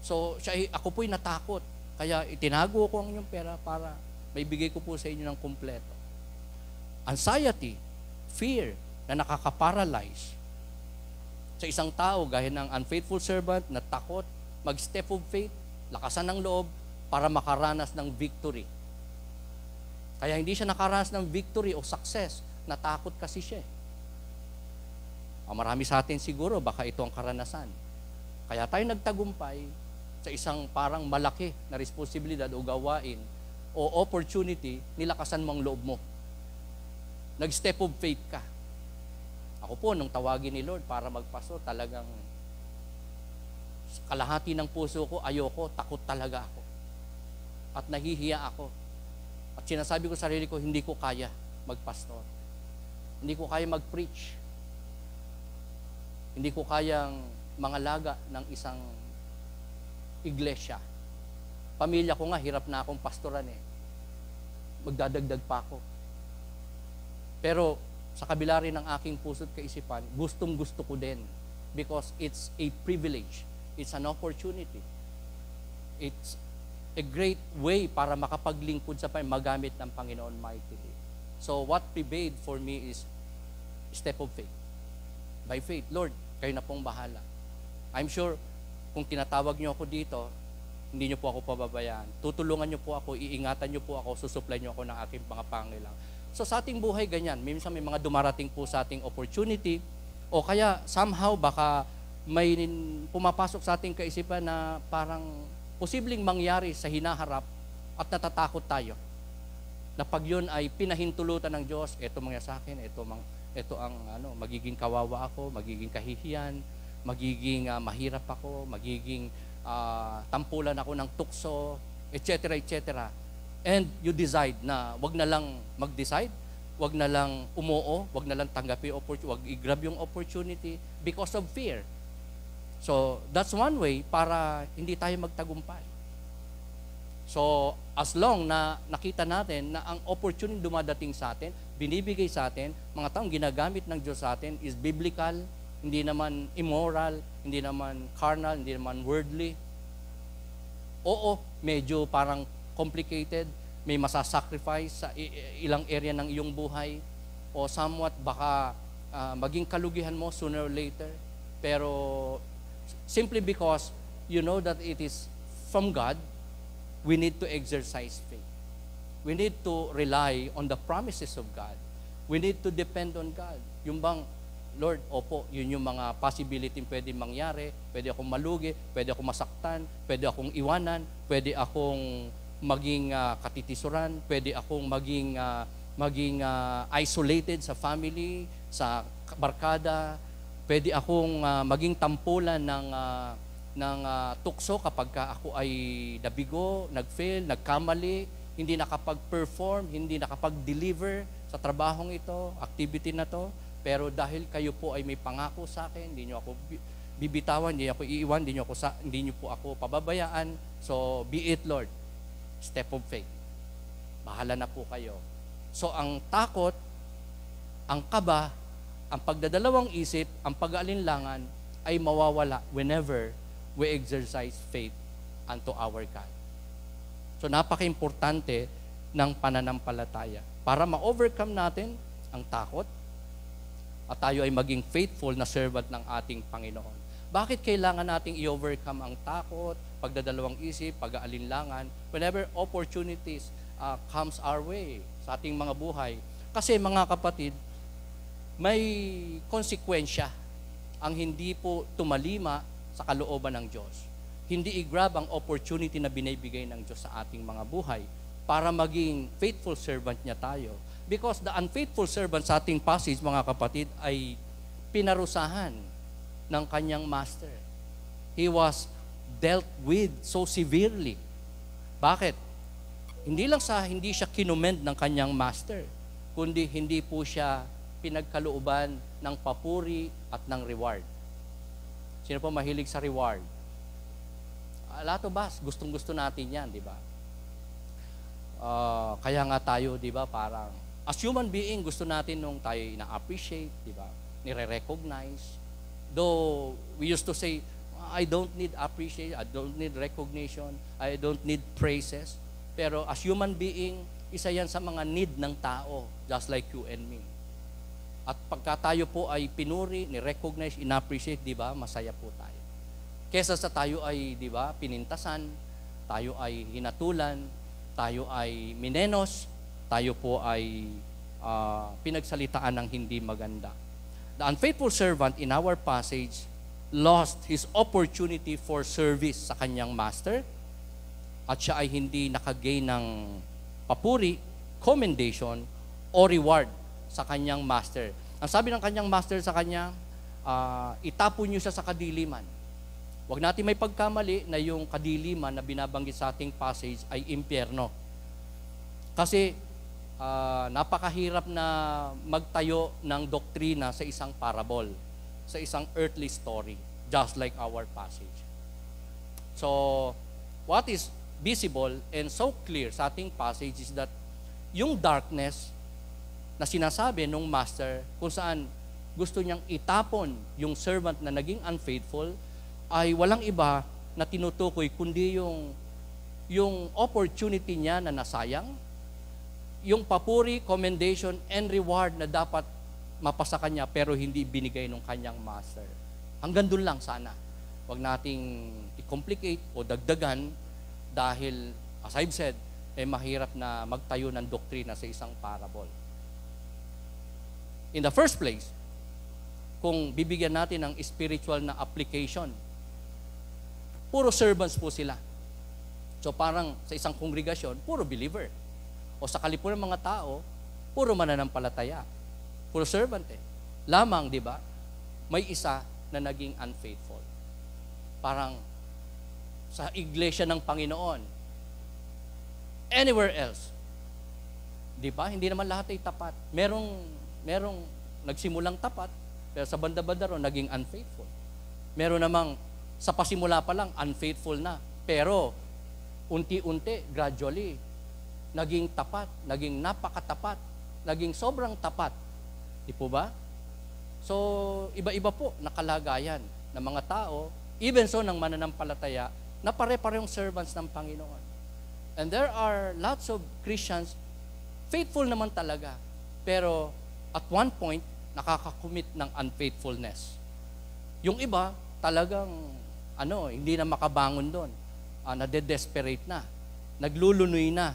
So, ako po'y natakot. Kaya itinago ko ang inyong pera para may bigay ko po sa inyo ng kumpleto. Anxiety, fear, na nakaka-paralyze sa isang tao gaya ng unfaithful servant na takot, mag-step of faith, lakasan ng loob para makaranas ng victory. Kaya hindi siya nakaranas ng victory o success, natakot kasi siya. Marami sa atin siguro, baka ito ang karanasan. Kaya tayo nagtagumpay sa isang parang malaki na responsibilidad o gawain o opportunity, nilakasan mo ang loob mo. Nag-step of faith ka. Ako po, nung tawagin ni Lord para magpaso, talagang kalahati ng puso ko, ayoko, takot talaga ako. At nahihiya ako. At sinasabi ko sa sarili ko, hindi ko kaya magpastor. Hindi ko kaya mag-preach. Hindi ko kayang mangalaga ng isang iglesia. Pamilya ko nga, hirap na akong pastoran Magdadagdag pa ako. Pero sa kabila rin ng aking puso't kaisipan, gustong-gusto ko din. Because it's a privilege. It's an opportunity. It's a great way para makapaglingkod sa magamit ng Panginoon mightily. So what prevailed for me is step of faith. By faith, Lord, kayo na pong bahala. I'm sure, kung tinatawag niyo ako dito, hindi niyo po ako pababayaan. Tutulungan niyo po ako, iingatan niyo po ako, susupply niyo ako ng aking mga pangailangan. So sa ating buhay, ganyan. Minsan may mga dumarating po sa ating opportunity, o kaya somehow baka may pumapasok sa ating kaisipan na parang posibleng mangyari sa hinaharap at natatakot tayo. Na pag yun ay pinahintulutan ng Diyos, eto mangyari sa akin, ito ang magiging kawawa ako, magiging kahihiyan, magiging mahirap ako, magiging tampulan ako ng tukso, etc., etc. And you decide na wag na lang mag-decide, wag na lang umuo, wag na lang tanggapin opportunity, wag i-grab yung opportunity because of fear. So, that's one way para hindi tayo magtagumpay. So, as long na nakita natin na ang opportunity dumadating sa atin, binibigay sa atin, mga taong ginagamit ng Diyos sa atin is biblical, hindi naman immoral, hindi naman carnal, hindi naman worldly. Oo, medyo parang complicated, may masasacrifice sa ilang area ng iyong buhay, o somewhat baka maging kalugihan mo sooner or later. Pero simply because you know that it is from God, we need to exercise faith. We need to rely on the promises of God. We need to depend on God. Yung bang, Lord, opo, yun yung mga possibility pwede mangyari, pwede akong malugi, pwede akong masaktan, pwede akong iwanan, pwede akong maging katitisuran, pwede akong maging isolated sa family, sa barkada, pwede akong maging tampulan ng tukso kapag ako ay nabigo, nag-fail, nagkamali, hindi nakapag-perform, hindi nakapag-deliver sa trabahong ito, activity na to. Pero dahil kayo po ay may pangako sa akin, hindi niyo ako bibitawan, hindi niyo ako iiwan, hindi niyo po ako pababayaan. So, be it, Lord. Step of faith. Bahala na po kayo. So, ang takot, ang kaba, ang pagdadalawang isip, ang pag-aalinlangan ay mawawala whenever we exercise faith unto our God. So, napaka-importante ng pananampalataya para ma-overcome natin ang takot at tayo ay maging faithful na servant ng ating Panginoon. Bakit kailangan nating i-overcome ang takot, pagdadalawang isip, pag-aalinlangan, whenever opportunities comes our way sa ating mga buhay? Kasi mga kapatid, may konsekwensya ang hindi po tumalima sa kalooban ng Diyos. Hindi i-grab ang opportunity na binibigay ng Diyos sa ating mga buhay para maging faithful servant niya tayo. Because the unfaithful servant sa ating passage, mga kapatid, ay pinarusahan ng kanyang master. He was dealt with so severely. Bakit? Hindi siya kinumend ng kanyang master, kundi hindi po siya pinagkalooban ng papuri at ng reward. Sino po mahilig sa reward? A lot of us, gustong-gusto natin yan, di ba? Kaya nga tayo, di ba, parang as human being, gusto natin nung tayo na-appreciate, di ba? Nire-recognize. Though we used to say, I don't need appreciation, I don't need recognition, I don't need praises. Pero as human being, isa yan sa mga need ng tao, just like you and me. At pagka tayo po ay pinuri, ni-recognize, in-appreciate, di ba, masaya po tayo. Kesa sa tayo ay, di ba, pinintasan, tayo ay hinatulan, tayo ay minenos, tayo po ay pinagsalitaan ng hindi maganda. The unfaithful servant in our passage lost his opportunity for service sa kanyang master at siya ay hindi nakagain ng papuri, commendation, o reward sa kanyang master. Ang sabi ng kanyang master sa kanya, itapon niyo siya sa kadiliman. Huwag natin may pagkamali na yung kadiliman na binabanggit sa ating passage ay impyerno. Kasi napakahirap na magtayo ng doktrina sa isang parable, sa isang earthly story, just like our passage. So, what is visible and so clear sa ating passage is that yung darkness na sinasabi nung master kung saan gusto niyang itapon yung servant na naging unfaithful ay walang iba na tinutukoy kundi yung opportunity niya na nasayang, yung papuri, commendation, and reward na dapat mapasa kanya pero hindi binigay ng kanyang master. Hanggang doon lang sana. Huwag nating i-complicate o dagdagan dahil, as I've said, mahirap na magtayo ng doktrina sa isang parable. In the first place, kung bibigyan natin ng spiritual na application, puro servants po sila. So parang sa isang kongregasyon, puro believer. O sa kalipunan ng mga tao, puro mananampalataya. Puro servant lamang, di ba? May isa na naging unfaithful. Parang sa iglesia ng Panginoon, anywhere else, di ba? Hindi naman lahat ay tapat. Merong nagsimulang tapat, pero sa banda-banda ron, naging unfaithful. Meron namang sa pasimula pa lang, unfaithful na. Pero, unti-unti, gradually, naging tapat, naging napakatapat, naging sobrang tapat. Di po ba? So, iba-iba po nakalagayan ng mga tao, even so ng mananampalataya, na pare-parehong servants ng Panginoon. And there are lots of Christians, faithful naman talaga. Pero at one point, nakakakommit ng unfaithfulness. Yung iba, talagang hindi na makabangon doon. Nade-desperate na. Naglulunoy na.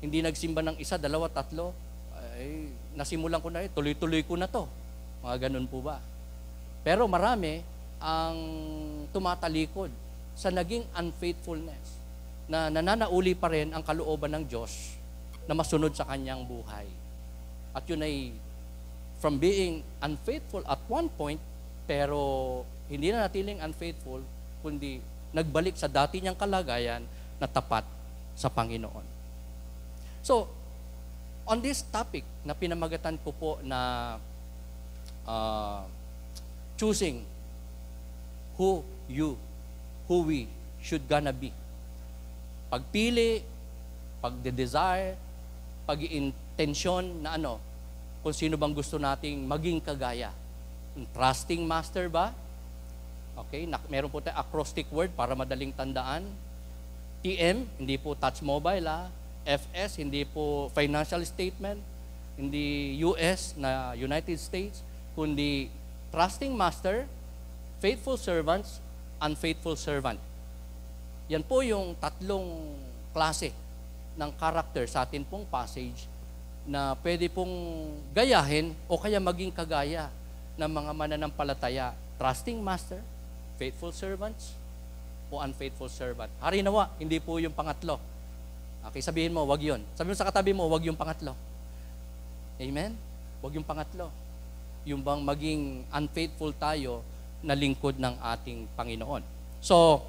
Hindi nagsimba ng isa, dalawa, tatlo. Ay, nasimulan ko na tuloy-tuloy ko na to. Mga ganun po ba? Pero marami ang tumatalikod sa naging unfaithfulness na nananauli pa rin ang kalooban ng Diyos na masunod sa kanyang buhay. At yun ay from being unfaithful at one point, pero hindi na natiling unfaithful, kundi nagbalik sa dati niyang kalagayan na tapat sa Panginoon. So, on this topic na pinamagatan ko po na choosing who we should gonna be. Pagpili, pagde-desire, pag-i-intensyon na kung sino bang gusto nating maging kagaya. Trusting master ba? Okay, meron po tayong acrostic word para madaling tandaan. TM, hindi po touch mobile FS, hindi po financial statement, hindi US na United States, kundi trusting master, faithful servants, unfaithful servant. Yan po yung tatlong klase ng character sa atin pong passage na pwede pong gayahin o kaya maging kagaya ng mga mananampalataya. Trusting master, faithful servants, o unfaithful servant. Harinawa, hindi po yung pangatlo. Okay, sabihin mo, wag yun. Sabihin mo sa katabi mo, wag yung pangatlo. Amen? Wag yung pangatlo. Yung bang maging unfaithful tayo na lingkod ng ating Panginoon. So,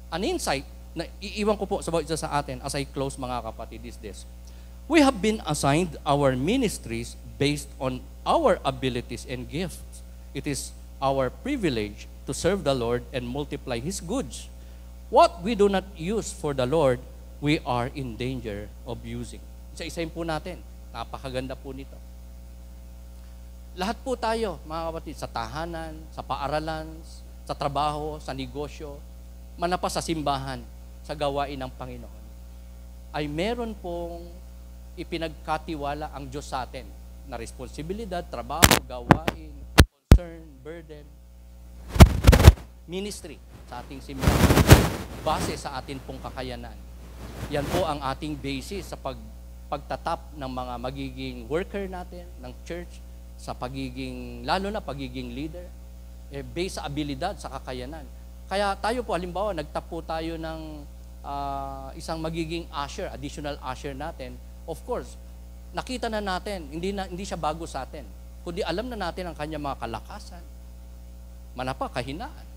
an insight na iiwan ko po sa bawat isa sa atin as I close, mga kapatid, is this. We have been assigned our ministries based on our abilities and gifts. It is our privilege to serve the Lord and multiply His goods. What we do not use for the Lord, we are in danger of using. Isa-isayin po natin. Napakaganda po nito. Lahat po tayo, mga kapatid, sa tahanan, sa paaralan, sa trabaho, sa negosyo, manapa sa simbahan, sa gawain ng Panginoon, ay meron pong ipinagkatiwala ang Diyos sa atin na responsibilidad, trabaho, gawain, concern, burden, ministry sa ating simbahan, base sa atin pong kakayanan. Yan po ang ating basis sa pagtatap ng mga magiging worker natin, ng church, sa pagiging, lalo na pagiging leader, based sa abilidad, sa kakayanan. Kaya tayo po, halimbawa, nagtap po tayo ng isang magiging usher, additional usher natin. Of course, nakita na natin, hindi siya bago sa atin, kundi alam na natin ang kanyang mga kalakasan, manapa, kahinaan.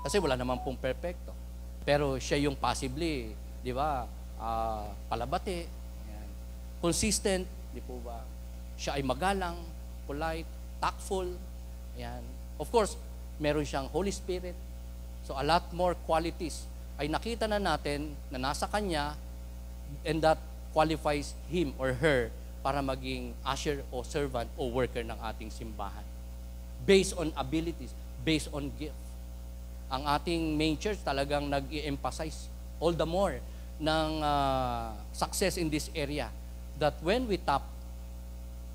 Kasi wala naman pong perfecto. Pero siya yung possibly, di ba, palabati, yan. Consistent, di po ba? Siya ay magalang, polite, tactful, yan. Of course, meron siyang Holy Spirit. So a lot more qualities ay nakita na natin na nasa kanya, and that qualifies him or her para maging usher o servant o worker ng ating simbahan. Based on abilities, based on gift. Ang ating main church talagang nag-i-emphasize all the more ng success in this area, that when we tap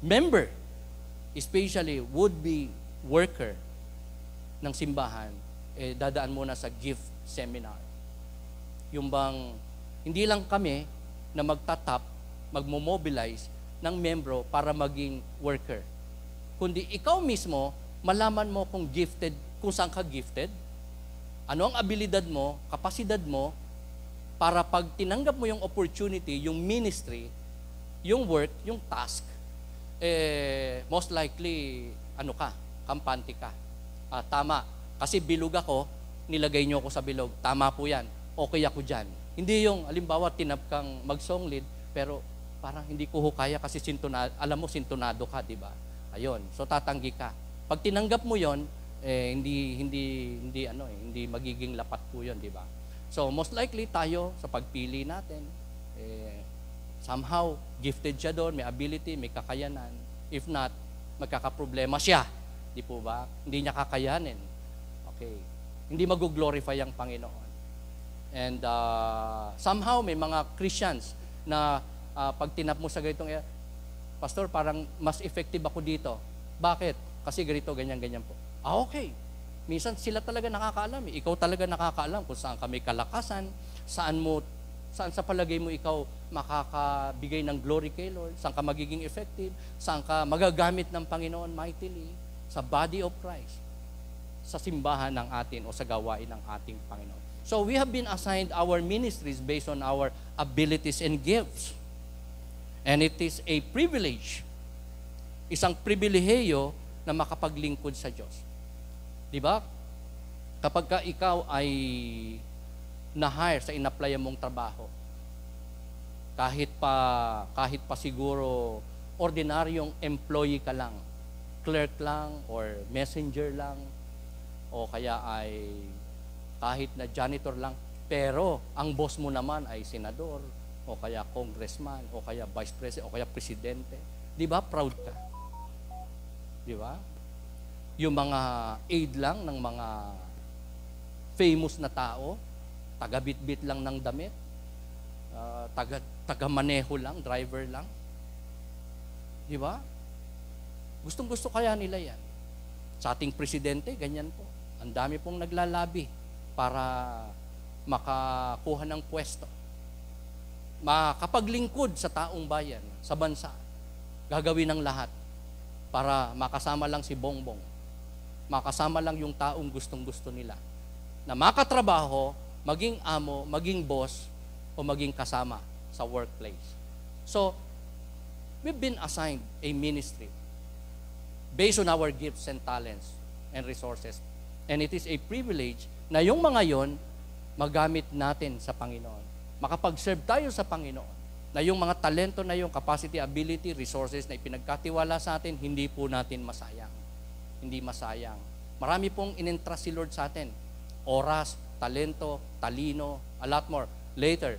member, especially would-be worker ng simbahan, dadaan muna sa gift seminar. Yung bang hindi lang kami na magtatap, magmo-mobilize ng membro para maging worker, kundi ikaw mismo, malaman mo kung gifted, kung saan ka gifted, ano ang abilidad mo, kapasidad mo, para pag tinanggap mo yung opportunity, yung ministry, yung work, yung task, most likely, kampante ka. Tama. Kasi bilog ako, nilagay niyo ako sa bilog. Tama po yan. Okay ako dyan. Hindi yung, halimbawa, tinap kang mag-song lead, pero parang hindi ko kaya kasi alam mo, sintonado ka, di ba? Ayun. So, tatanggi ka. Pag tinanggap mo yon, hindi magiging lapat po yon, di ba? So, most likely tayo, sa pagpili natin, somehow, gifted siya doon, may ability, may kakayanan. If not, magkakaproblema siya. Di po ba? Hindi niya kakayanin. Okay. Hindi mag-glorify ang Panginoon. And somehow may mga Christians na pag tinap mo sa ganitong Pastor, parang mas effective ako dito. Bakit? Kasi ganito, ganyan po. Okay. Minsan sila talaga nakakaalam. Ikaw talaga nakakaalam kung saan ka may kalakasan, saan sa palagay mo ikaw makakabigay ng glory kay Lord, saan ka magiging effective, saan ka magagamit ng Panginoon mightily sa body of Christ, sa simbahan ng atin o sa gawain ng ating Panginoon. So we have been assigned our ministries based on our abilities and gifts. And it is a privilege, isang pribilehiyo na makapaglingkod sa Diyos. Di ba? Kapag ka ikaw ay na-hire sa in-applyan mong trabaho, kahit pa siguro ordinaryong employee ka lang, clerk lang or messenger lang, o kaya ay kahit na janitor lang, pero ang boss mo naman ay senador, o kaya congressman, o kaya vice president, o kaya presidente. Di ba? Proud ka. Di ba? Yung mga aid lang ng mga famous na tao, taga-bit-bit lang ng damit, taga-maneho lang, driver lang. Di ba? Gustong-gusto kaya nila yan. Sa ating presidente, ganyan po. Ang dami pong naglalabi para makakuha ng pwesto. Makapaglingkod sa taong bayan, sa bansa. Gagawin ng lahat para makasama lang si Bongbong. Makasama lang yung taong gustong-gusto nila. Na makatrabaho, maging amo, maging boss, o maging kasama sa workplace. So, we've been assigned a ministry based on our gifts and talents and resources. And it is a privilege na yung mga yon magamit natin sa Panginoon. Makapag-serve tayo sa Panginoon. Na yung mga talento na yung capacity, ability, resources na ipinagkatiwala sa atin, hindi po natin masayang. Hindi masayang. Marami pong in-entrust si Lord sa atin. Oras, talento, talino, a lot more. Later,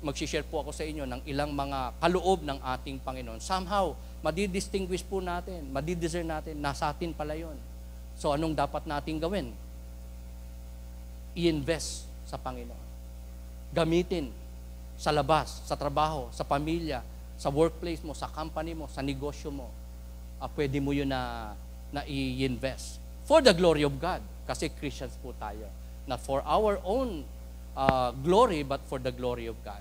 mag-share po ako sa inyo ng ilang mga kaloob ng ating Panginoon. Somehow, madidistinguish po natin, madidiscern natin, nasa atin pala yun. So, anong dapat natin gawin? I-invest sa Panginoon. Gamitin sa labas, sa trabaho, sa pamilya, sa workplace mo, sa company mo, sa negosyo mo. Pwede mo yun na i-invest. For the glory of God. Kasi Christians po tayo. Not for our own glory, but for the glory of God.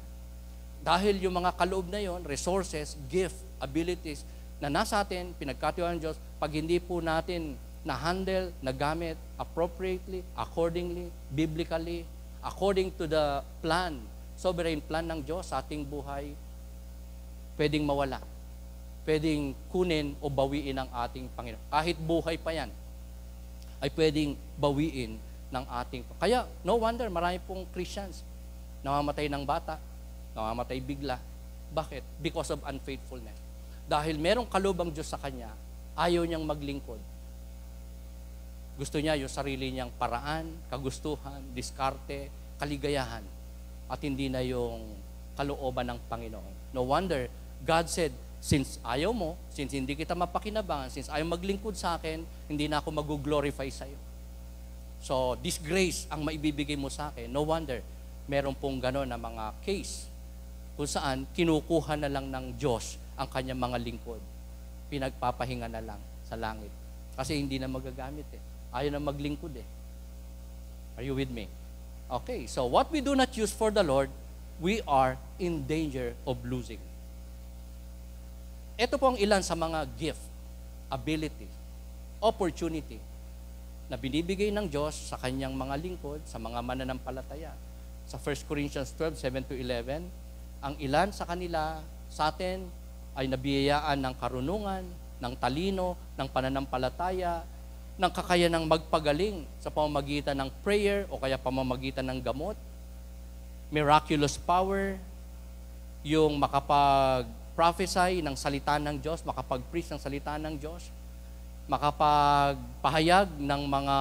Dahil yung mga kaloob na yon, resources, gift, abilities, na nasa atin, pinagkatiwala ng Diyos, pag hindi po natin na-handle, nagamit, appropriately, accordingly, biblically, according to the plan, sovereign plan ng Diyos sa ating buhay, pwedeng mawala. Pwedeng kunin o bawiin ng ating Panginoon. Kahit buhay pa yan, ay pwedeng bawiin ng ating. Kaya, no wonder, marami pong Christians namamatay ng bata, namamatay bigla. Bakit? Because of unfaithfulness. Dahil merong kaloob ang Diyos sa kanya, ayaw niyang maglingkod. Gusto niya yung sarili niyang paraan, kagustuhan, diskarte, kaligayahan, at hindi na yung kalooban ng Panginoon. No wonder, God said, since ayaw mo, since hindi kita mapakinabangan, since ayaw maglingkod sa akin, hindi na ako mag-glorify sa iyo. So, this grace ang maibibigay mo sa akin. No wonder, meron pong gano'n na mga case kung saan kinukuha na lang ng Diyos ang kanyang mga lingkod. Pinagpapahinga na lang sa langit. Kasi hindi na magagamit eh. Ayaw na maglingkod eh. Are you with me? Okay, so what we do not use for the Lord, we are in danger of losing. Ito po ang ilan sa mga gift, ability, opportunity na binibigay ng Diyos sa kanyang mga lingkod, sa mga mananampalataya. Sa 1 Corinthians 12:7-11, ang ilan sa kanila, sa atin, ay nabiyayaan ng karunungan, ng talino, ng pananampalataya, ng kakayanang magpagaling sa pamamagitan ng prayer o kaya pamamagitan ng gamot, miraculous power, yung makapag-prophesy ng salita ng Diyos, makapag-preach ng salita ng Diyos, makapagpahayag ng mga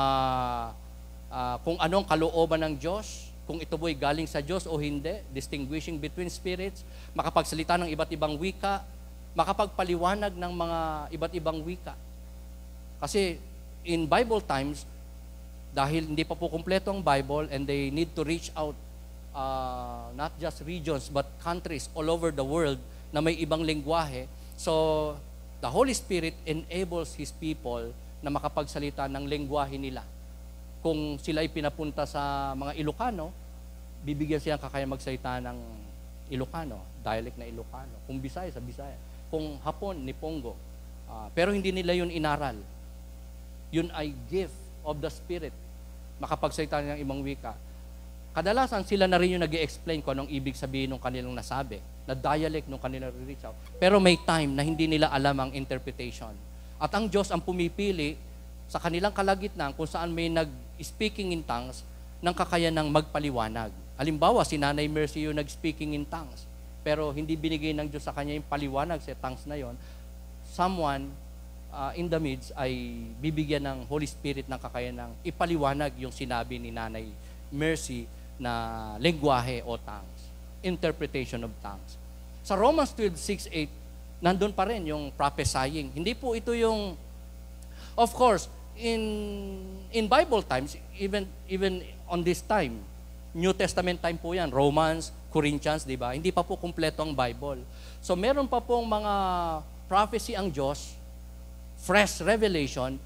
kung anong kalooban ng Diyos, kung ito bo'y galing sa Diyos o hindi, distinguishing between spirits, makapagsalita ng iba't ibang wika, makapagpaliwanag ng mga iba't ibang wika. Kasi in Bible times, dahil hindi pa po kumpleto ang Bible and they need to reach out not just regions but countries all over the world na may ibang lengguwahe. So, the Holy Spirit enables His people na makapagsalita ng lengguwahe nila. Kung sila ay pinapunta sa mga Ilocano, bibigyan silang kakaya magsalita ng Ilocano, dialect na Ilocano. Kung Bisaya, sa Bisaya. Kung Hapon, Nipongo. Pero hindi nila yun inaral. Yun ay gift of the Spirit. Makapagsalita ng ibang wika. Kadalasan sila na rin yung nag-i-explain kung anong ibig sabihin ng kanilang nasabi, na dialect ng kanilang reach out. Pero may time na hindi nila alam ang interpretation. At ang Diyos ang pumipili sa kanilang kalagitnaan kung saan may nag-speaking in tongues ng kakayanang magpaliwanag. Halimbawa, si Nanay Mercy yung nag-speaking in tongues, pero hindi binigay ng Diyos sa kanya yung paliwanag sa tongues na yon. Someone in the midst ay bibigyan ng Holy Spirit ng kakayanang ipaliwanag yung sinabi ni Nanay Mercy na lengguwahe o tongues, interpretation of tongues. Sa Romans 12:6-8, nandun pa rin yung prophesying. Hindi po ito yung, of course, in Bible times, even on this time, New Testament time po yan, Romans, Corinthians, di ba? Hindi pa po kumpleto ang Bible. So meron pa pong mga prophecy ang Diyos, fresh revelation,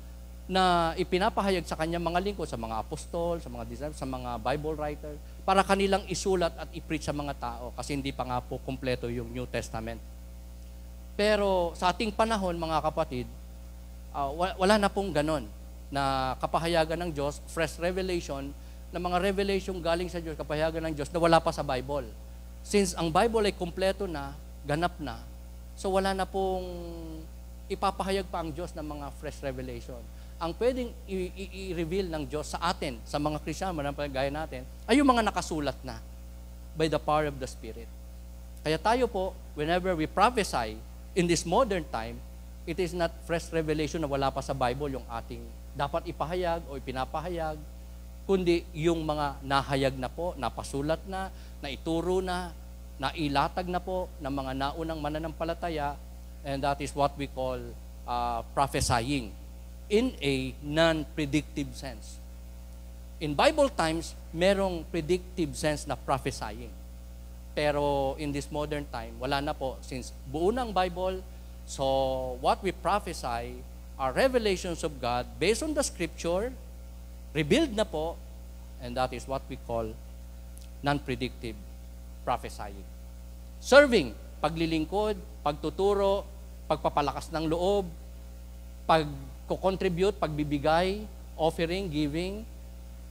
na ipinapahayag sa kanyang mga lingkod, sa mga apostol, sa mga disciples, sa mga Bible writer, para kanilang isulat at i-preach sa mga tao kasi hindi pa nga po kumpleto yung New Testament. Pero sa ating panahon, mga kapatid, wala na pong ganon na kapahayagan ng Diyos, fresh revelation, na mga revelation galing sa Diyos, kapahayagan ng Diyos na wala pa sa Bible. Since ang Bible ay kumpleto na, ganap na, so wala na pong ipapahayag pa ang Diyos ng mga fresh revelation. Ang pwedeng i-reveal ng Diyos sa atin, sa mga Kristyano, gaya natin, ay yung mga nakasulat na by the power of the Spirit. Kaya tayo po, whenever we prophesy in this modern time, it is not fresh revelation na wala pa sa Bible yung ating dapat ipahayag o ipinapahayag, kundi yung mga nahayag na po, napasulat na, naituro na, nailatag na po ng mga naunang mananampalataya, and that is what we call prophesying in a non-predictive sense. In Bible times, merong predictive sense na prophesying. Pero in this modern time, wala na po. Since buo ng Bible, so what we prophesy are revelations of God based on the Scripture, revealed na po, and that is what we call non-predictive prophesying. Serving, paglilingkod, pagtuturo, pagpapalakas ng loob, pag-contribute, pagbibigay, offering, giving,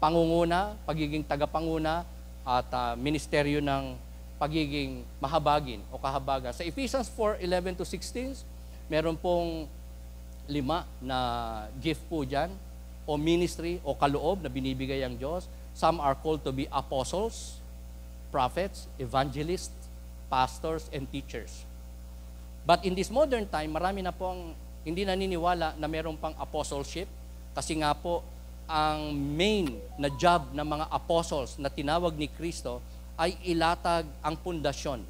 pangunguna, pagiging tagapanguna, at ministeryo ng pagiging mahabagin o kahabagan. Sa Ephesians 4:11-16, meron pong 5 na gift po dyan, o ministry o kaloob na binibigay ang Diyos. Some are called to be apostles, prophets, evangelists, pastors, and teachers. But in this modern time, marami na pong hindi naniniwala na meron pang apostleship kasi nga po ang main na job ng mga apostles na tinawag ni Kristo ay ilatag ang pundasyon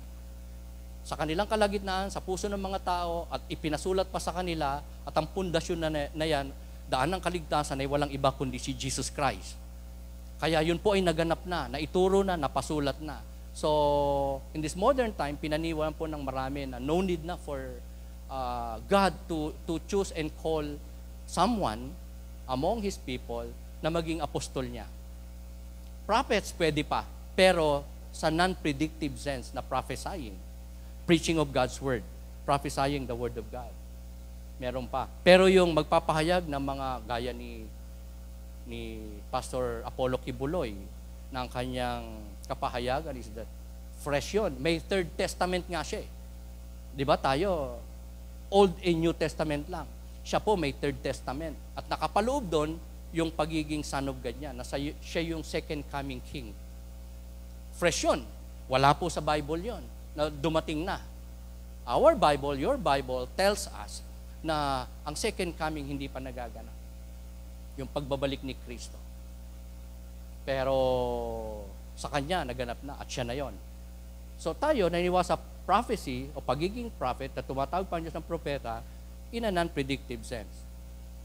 sa kanilang kalagitnaan, sa puso ng mga tao, at ipinasulat pa sa kanila, at ang pundasyon na yan, daan ng kaligtasan ay walang iba kundi si Jesus Christ. Kaya yun po ay naganap na, naituro na, napasulat na. So, in this modern time, pinaniwalaan po ng marami na no need na for God to choose and call someone among His people na maging apostol niya. Prophets pwede pa, pero sa non-predictive sense na prophesying, preaching of God's Word, prophesying the Word of God. Meron pa. Pero yung magpapahayag ng mga gaya ni Pastor Apollo Kibuloy ng kanyang kapahayagan is that fresh yun. May Third Testament nga siya. Di ba tayo, Old and New Testament lang. Siya po may Third Testament. At nakapaloob doon yung pagiging Son of God niya. Siya yung second coming King. Fresh yun. Wala po sa Bible yun. Na dumating na. Our Bible, your Bible, tells us na ang second coming hindi pa nagaganap. Yung pagbabalik ni Kristo. Pero sa Kanya naganap na at siya na yon. So tayo naniniwala sa prophecy o pagiging prophet na tumatawag pa Diyos ng propeta in a non-predictive sense.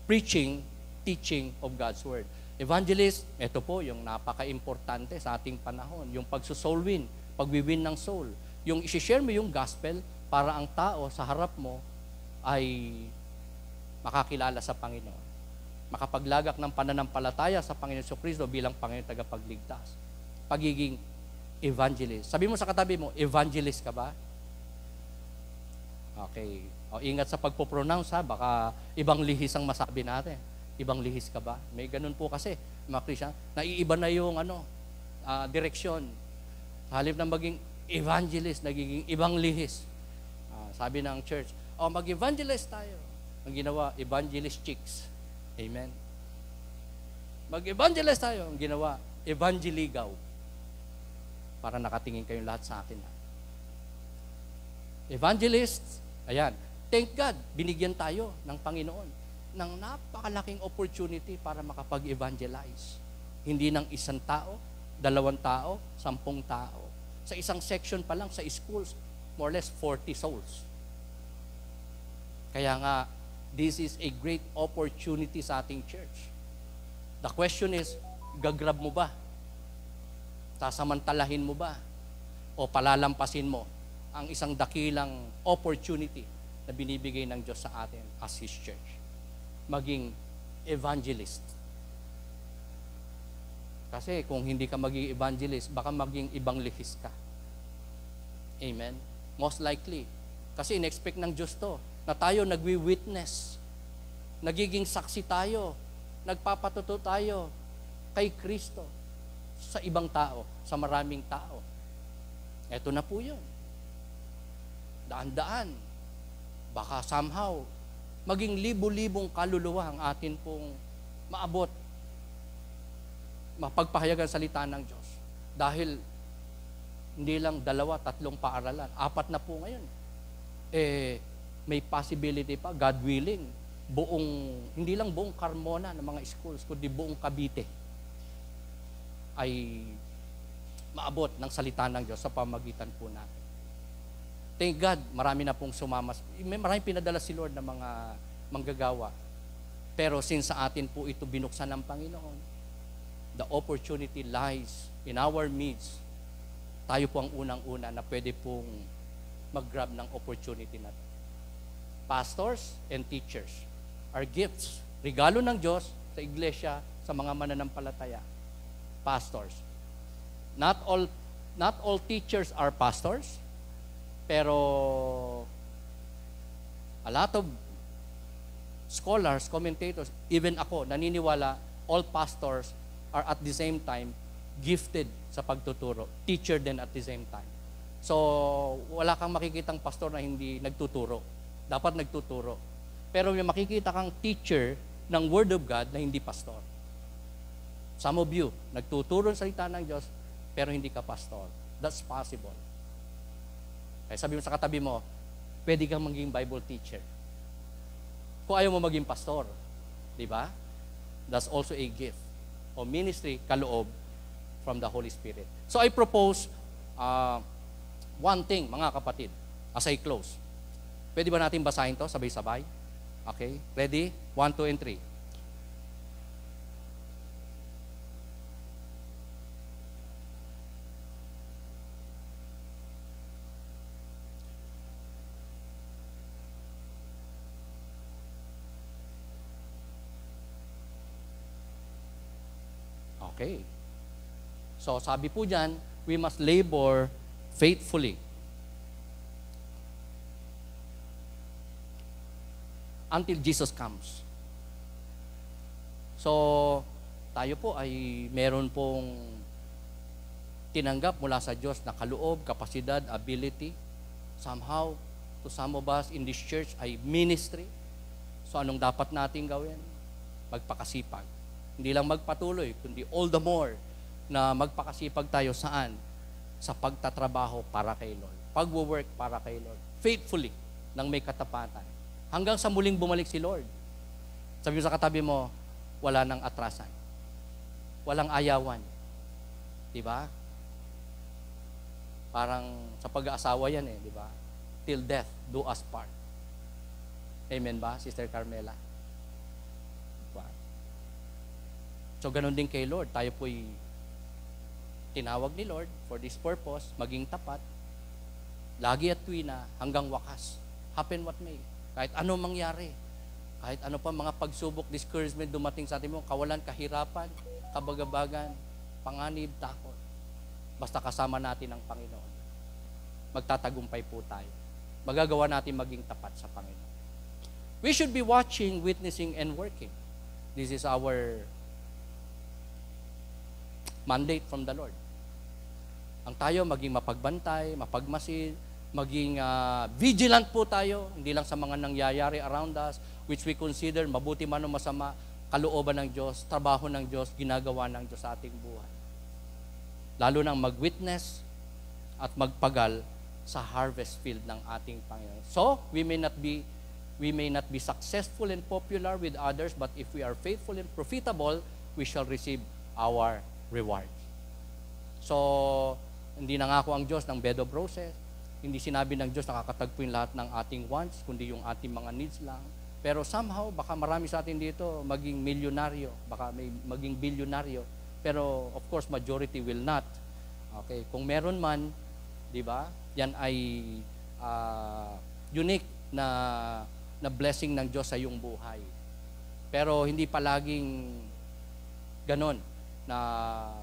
Preaching, teaching of God's Word. Evangelist, ito po yung napaka-importante sa ating panahon, yung pagsusoul win, pagwiwin ng soul. Yung isi-share mo yung gospel para ang tao sa harap mo ay makakilala sa Panginoon. Makapaglagak ng pananampalataya sa Panginoon Jesucristo bilang Panginoon tagapagligtas. Pagiging evangelist. Sabi mo sa katabi mo, evangelist ka ba? Okay. O, ingat sa pagpo-pronounce ha, baka ibang lihis ang masabi natin. Ibang lihis ka ba? May ganun po kasi, mga Christian, naiiba na yung direksyon. Halip na maging evangelist, nagiging ibang lihis. Sabi ng church, mag-evangelist tayo. Ang ginawa, evangelist chicks. Amen. Mag-evangelist tayo. Ang ginawa, evangeligaw. Para nakatingin kayong lahat sa akin. Evangelists, ayan. Thank God, binigyan tayo ng Panginoon ng napakalaking opportunity para makapag-evangelize. Hindi ng isang tao, 2 tao, 10 tao. Sa isang section pa lang, sa schools, more or less 40 souls. Kaya nga, this is a great opportunity sa ating church. The question is, gagrab mo ba? Sasamantalahin mo ba? O palalampasin mo ang isang dakilang opportunity na binibigay ng Diyos sa atin as His church? Maging evangelist. Kasi kung hindi ka maging evangelist, baka maging ibang lihis ka. Amen? Most likely. Kasi in-expect ng Diyos to, na tayo nagwi-witness. Nagiging saksi tayo. Nagpapatuto tayo kay Kristo sa ibang tao, sa maraming tao. Eto na po yun. Daan-daan. Baka somehow, maging libo-libong kaluluwa ang atin pong maabot. Mapagpahayagan salita ng Diyos. Dahil hindi lang 2, 3 paaralan, 4 na po ngayon. May possibility pa, God willing, hindi lang buong Carmona ng mga schools, kundi buong Cavite ay maabot ng salita ng Diyos sa pamagitan po natin. Thank God, marami na pong sumamas. Marami pinadala si Lord ng mga manggagawa. Pero since sa atin po ito binuksan ng Panginoon, the opportunity lies in our midst. Tayo po ang unang-una na pwede pong mag-grab ng opportunity na ito. Pastors and teachers are gifts. Regalo ng Diyos sa iglesia, sa mga mananampalataya. Pastors. Not all teachers are pastors, pero a lot of scholars, commentators, even ako, naniniwala all pastors are at the same time gifted sa pagtuturo. Teacher din at the same time. So, wala kang makikitang pastor na hindi nagtuturo. Dapat nagtuturo. Pero may makikita kang teacher ng Word of God na hindi pastor. Some of you, nagtuturo sa salita ng Diyos, pero hindi ka pastor. That's possible. Kaya sabi mo sa katabi mo, pwede kang maging Bible teacher. Kung ayaw mo maging pastor, di ba? That's also a gift o ministry kaloob from the Holy Spirit. So I propose one thing, mga kapatid, as I close. Pwede ba natin basahin to sabay-sabay? Okay? Ready? 1, 2, and 3. Okay. So, sabi po dyan, we must labor faithfully until Jesus comes. So, tayo po ay meron pong tinanggap mula sa Diyos na kaloob, kapasidad, ability. Somehow, to some of us in this church ay ministry. So, anong dapat natin gawin? Magpakasipag. Hindi lang magpatuloy, kundi all the more na magpakasipag tayo saan? Sa pagtatrabaho para kay Lord. Pagwo-work para kay Lord. Faithfully, nang may katapatan. Hanggang sa muling bumalik si Lord. Sabi mo sa katabi mo, wala nang atrasan. Walang ayawan. Diba? Parang sa pag-aasawa yan diba? Till death do us part. Amen ba, Sister Carmela? Diba? So, ganun din kay Lord. Tayo po'y tinawag ni Lord for this purpose, maging tapat, lagi at tuwina, hanggang wakas. Happen what may. Kahit ano mangyari. Kahit ano pa mga pagsubok, discouragement dumating sa atin mo, kawalan, kahirapan, kabagabagan, panganib, takot. Basta kasama natin ang Panginoon. Magtatagumpay po tayo. Magagawa natin maging tapat sa Panginoon. We should be watching, witnessing, and working. This is our mandate from the Lord. Ang tayo maging mapagbantay, mapagmasid, maging vigilant po tayo, hindi lang sa mga nangyayari around us, which we consider mabuti man o masama, kalooban ng Diyos, trabaho ng Diyos, ginagawa ng Diyos sa ating buhay. Lalo nang mag-witness at magpagal sa harvest field ng ating Panginoon. So, we may not be successful and popular with others, but if we are faithful and profitable, we shall receive our reward. So, hindi nangako ang Diyos ng bed of roses. Hindi sinabi ng Diyos nakakatagpuin lahat ng ating wants, kundi yung ating mga needs lang. Pero somehow, baka marami sa atin dito maging milyonaryo, baka may maging bilyonaryo. Pero of course, majority will not. Okay, kung meron man, di ba? Yan ay unique na blessing ng Diyos sa iyong buhay. Pero hindi palaging ganon, na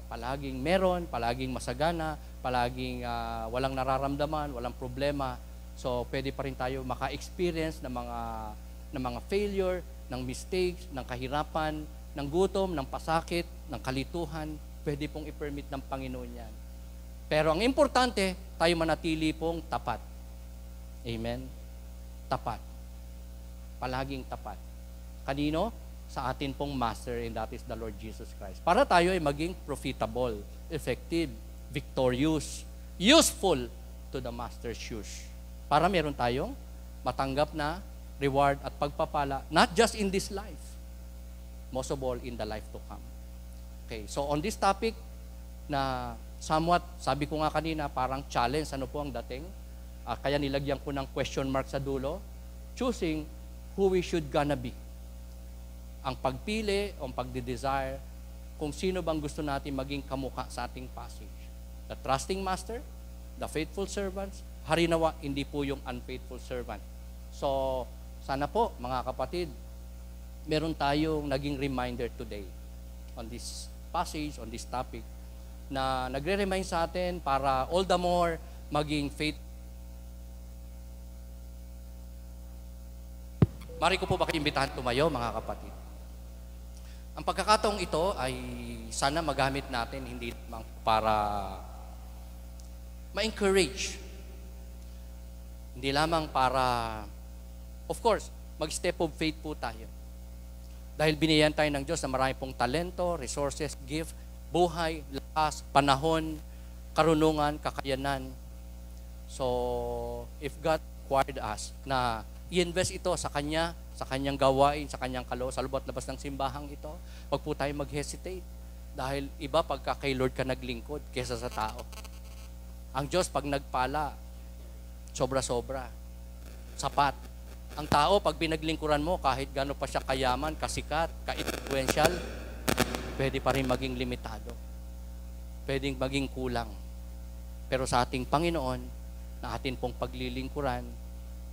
palaging meron, palaging masagana, palaging walang nararamdaman, walang problema. So, pwede pa rin tayo maka-experience ng mga failure, ng mistakes, ng kahirapan, ng gutom, ng pasakit, ng kalituhan. Pwede pong i-permit ng Panginoon yan. Pero ang importante, tayo manatili pong tapat. Amen? Tapat. Palaging tapat. Kanino? Sa atin pong Master, and that is the Lord Jesus Christ. Para tayo ay maging profitable, effective, victorious, useful to the Master's use. Para meron tayong matanggap na reward at pagpapala, not just in this life, most of all in the life to come. Okay, so on this topic na somewhat, sabi ko nga kanina, parang challenge, ano po ang dating? Kaya nilagyan ko ng question mark sa dulo, choosing who we should gonna be. Ang pagpili, ang pagde-desire, kung sino bang gusto natin maging kamukha sa ating passage. The trusting master, the faithful servants, harinawa, hindi po yung unfaithful servant. So, sana po, mga kapatid, meron tayong naging reminder today on this passage, on this topic, na nagre-remind sa atin para all the more maging faith. Mari ko po ba kaimbitahan tumayo, mga kapatid? Ang pagkakataong ito ay sana magamit natin hindi lamang para ma-encourage. Hindi lamang para, of course, mag-step of faith po tayo. Dahil binigyan tayo ng Diyos na marami pong talento, resources, gift, buhay, lakas, panahon, karunungan, kakayanan. So, if God required us na i-invest ito sa Kanya, sa Kanyang gawain, sa Kanyang kalooban, sa loob at labas ng simbahang ito, wag po tayo mag-hesitate. Dahil iba pagka kay Lord ka naglingkod kesa sa tao. Ang Diyos pag nagpala, sobra-sobra, sapat. Ang tao pag pinaglingkuran mo, kahit gaano pa siya kayaman, kasikat, ka-influential, pwede pa rin maging limitado. Pwedeng maging kulang. Pero sa ating Panginoon, na atin pong paglilingkuran,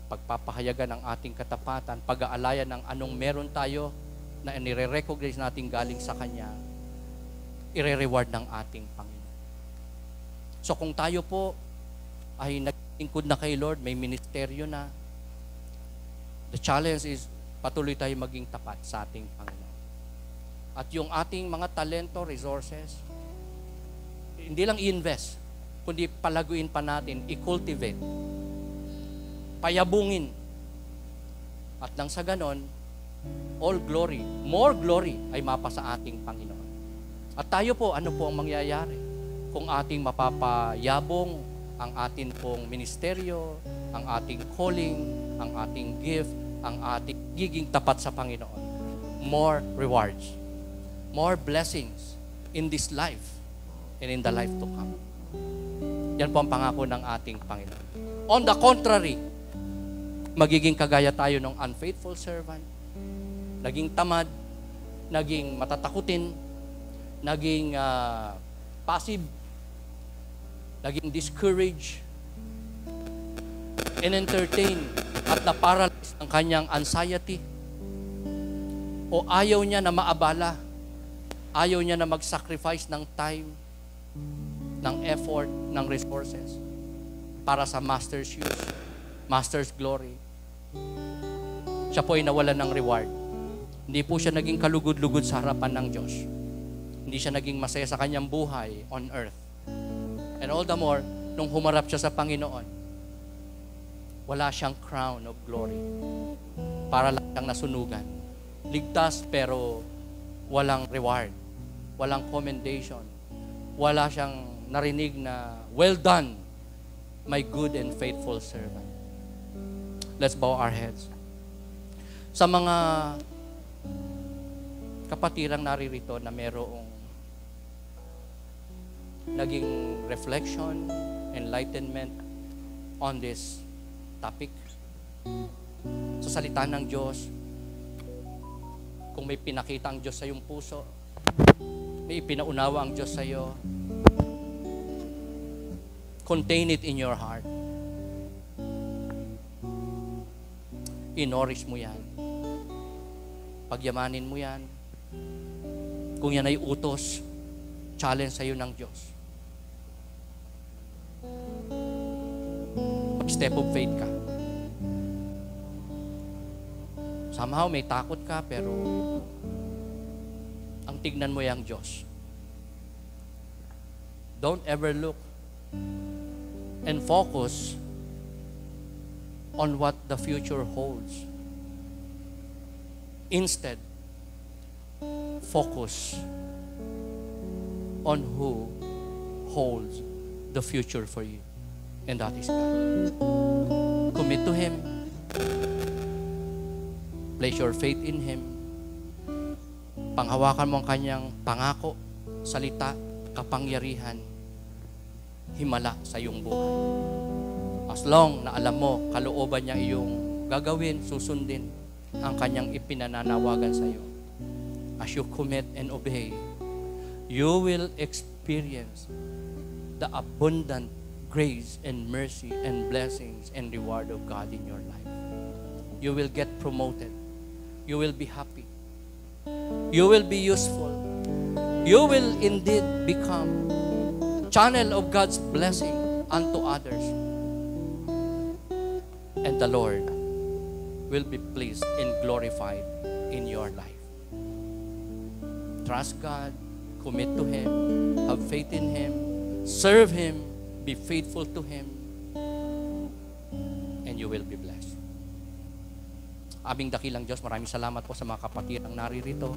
pagpapahayagan ng ating katapatan, pag-aalayan ng anong meron tayo na nire-recognize natin galing sa Kanya, ire-reward ng ating Panginoon. So kung tayo po ay naglingkod na kay Lord, may ministeryo na, the challenge is patuloy tayo maging tapat sa ating Panginoon. At yung ating mga talento, resources, hindi lang i-invest, kundi palaguin pa natin, i-cultivate, payabungin. At nang sa ganon, all glory, more glory ay mapa sa ating Panginoon. At tayo po, ano po ang mangyayari? Kung ating mapapayabong ang ating pong ministeryo, ang ating calling, ang ating gift, ang ating giging tapat sa Panginoon. More rewards, more blessings in this life and in the life to come. Yan po ang pangako ng ating Panginoon. On the contrary, magiging kagaya tayo ng unfaithful servant, naging tamad, naging matatakutin, naging passive, naging discouraged, in-entertain at na-paralyze ng kanyang anxiety, o ayaw niya na maabala, ayaw niya na mag-sacrifice ng time, ng effort, ng resources para sa Master's use, Master's glory. Siya po ay nawalan ng reward. Hindi po siya naging kalugod-lugod sa harapan ng Diyos. Hindi siya naging masaya sa kanyang buhay on earth. And all the more, nung humarap siya sa Panginoon, wala siyang crown of glory. Para lang siyang nasunugan. Ligtas pero walang reward. Walang commendation. Wala siyang narinig na, well done, my good and faithful servant. Let's bow our heads. Sa mga kapatirang naririto na merong naging reflection, enlightenment on this topic, sa salita ng Diyos, kung may pinakita ang Diyos sa iyong puso, may ipinaunawa ang Diyos sa iyo, contain it in your heart. Inourish mo yan. Pagyamanin mo yan. Kung yan ay utos, challenge sa iyo ng Diyos. Step of faith ka. Somehow may takot ka, pero ang tignan mo yung Diyos. Don't ever look and focus on what the future holds. Instead, focus on who holds the future for you. And that is God. Commit to Him. Place your faith in Him. Panghawakan mo ang kanyang pangako, salita, kapangyarihan, himala sa iyong buhay. As long na alam mo, kalooban niya iyong gagawin, susundin ang kanyang ipinananawagan sa iyo. As you commit and obey, you will experience the abundant grace and mercy and blessings and reward of God in your life. You will get promoted. You will be happy. You will be useful. You will indeed become channel of God's blessing unto others. And the Lord will be pleased and glorified in your life. Trust God, commit to Him, have faith in Him, serve Him, be faithful to Him, and you will be blessed. Aming dakilang Diyos, maraming salamat po sa mga kapatid ang naririto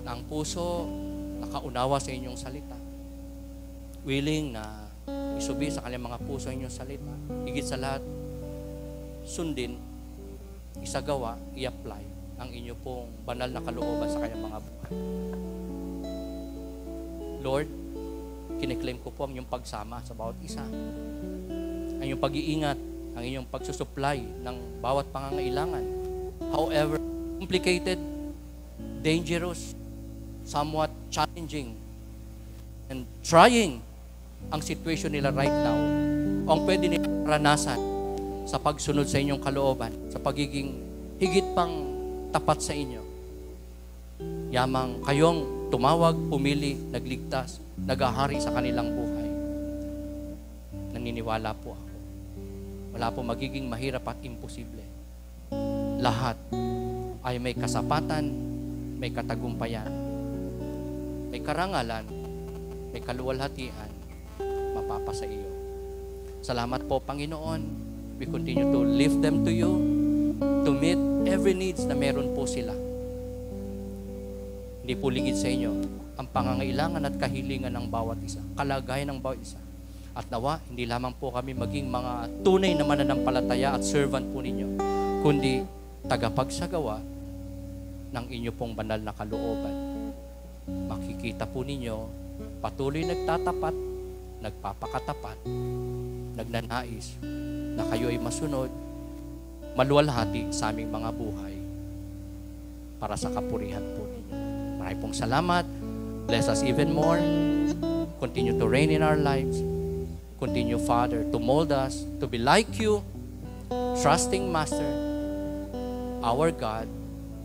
na ang puso nakaunawa sa inyong salita. Willing na isubi sa kanilang mga puso inyong salita. Higit sa lahat, sundin, isagawa, i-apply ang inyo pong banal na kalooban sa kanyang mga buhay. Lord, kiniklaim ko po ang inyong pagsama sa bawat isa. Ang inyong pag-iingat, ang inyong pagsusupply ng bawat pangangailangan. However complicated, dangerous, somewhat challenging, and trying ang situation nila right now, o ang pwede nilang ranasan sa pagsunod sa inyong kalooban, sa pagiging higit pang tapat sa inyo. Yamang kayong tumawag, pumili, nagligtas, nagahari sa kanilang buhay. Naniniwala po ako. Wala po magiging mahirap at imposible. Lahat ay may kasapatan, may katagumpayan, may karangalan, may kaluwalhatian, mapapasa iyo. Salamat po, Panginoon. We continue to lift them to you, to meet every needs na meron po sila. Hindi po ligid sa inyo ang pangangailangan at kahilingan ng bawat isa, kalagayan ng bawat isa. At nawa, hindi lamang po kami maging mga tunay na mananampalataya at servant po ninyo, kundi tagapagsagawa ng inyo pong banal na kalooban. Makikita po ninyo, patuloy nagtatapat, nagpapakatapat, nagnanais na kayo ay masunod, maluwalhati sa aming mga buhay para sa kapurihan po ninyo. Maraming pong salamat. Bless us even more. Continue to reign in our lives. Continue, Father, to mold us to be like you, trusting Master, our God,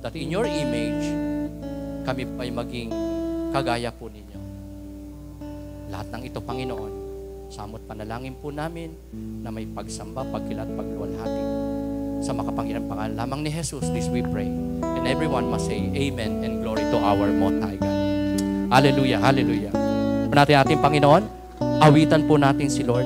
that in your image, kami ay maging kagaya po ninyo. Lahat ng ito, Panginoon, samot panalangin po namin na may pagsamba, pagkilat, pagluwalhati. Sa makapangyarihang pangalan lamang ni Jesus, this we pray. And everyone must say, Amen and glory to our Most High God. Hallelujah, hallelujah. Natin ating Panginoon, awitan po natin si Lord.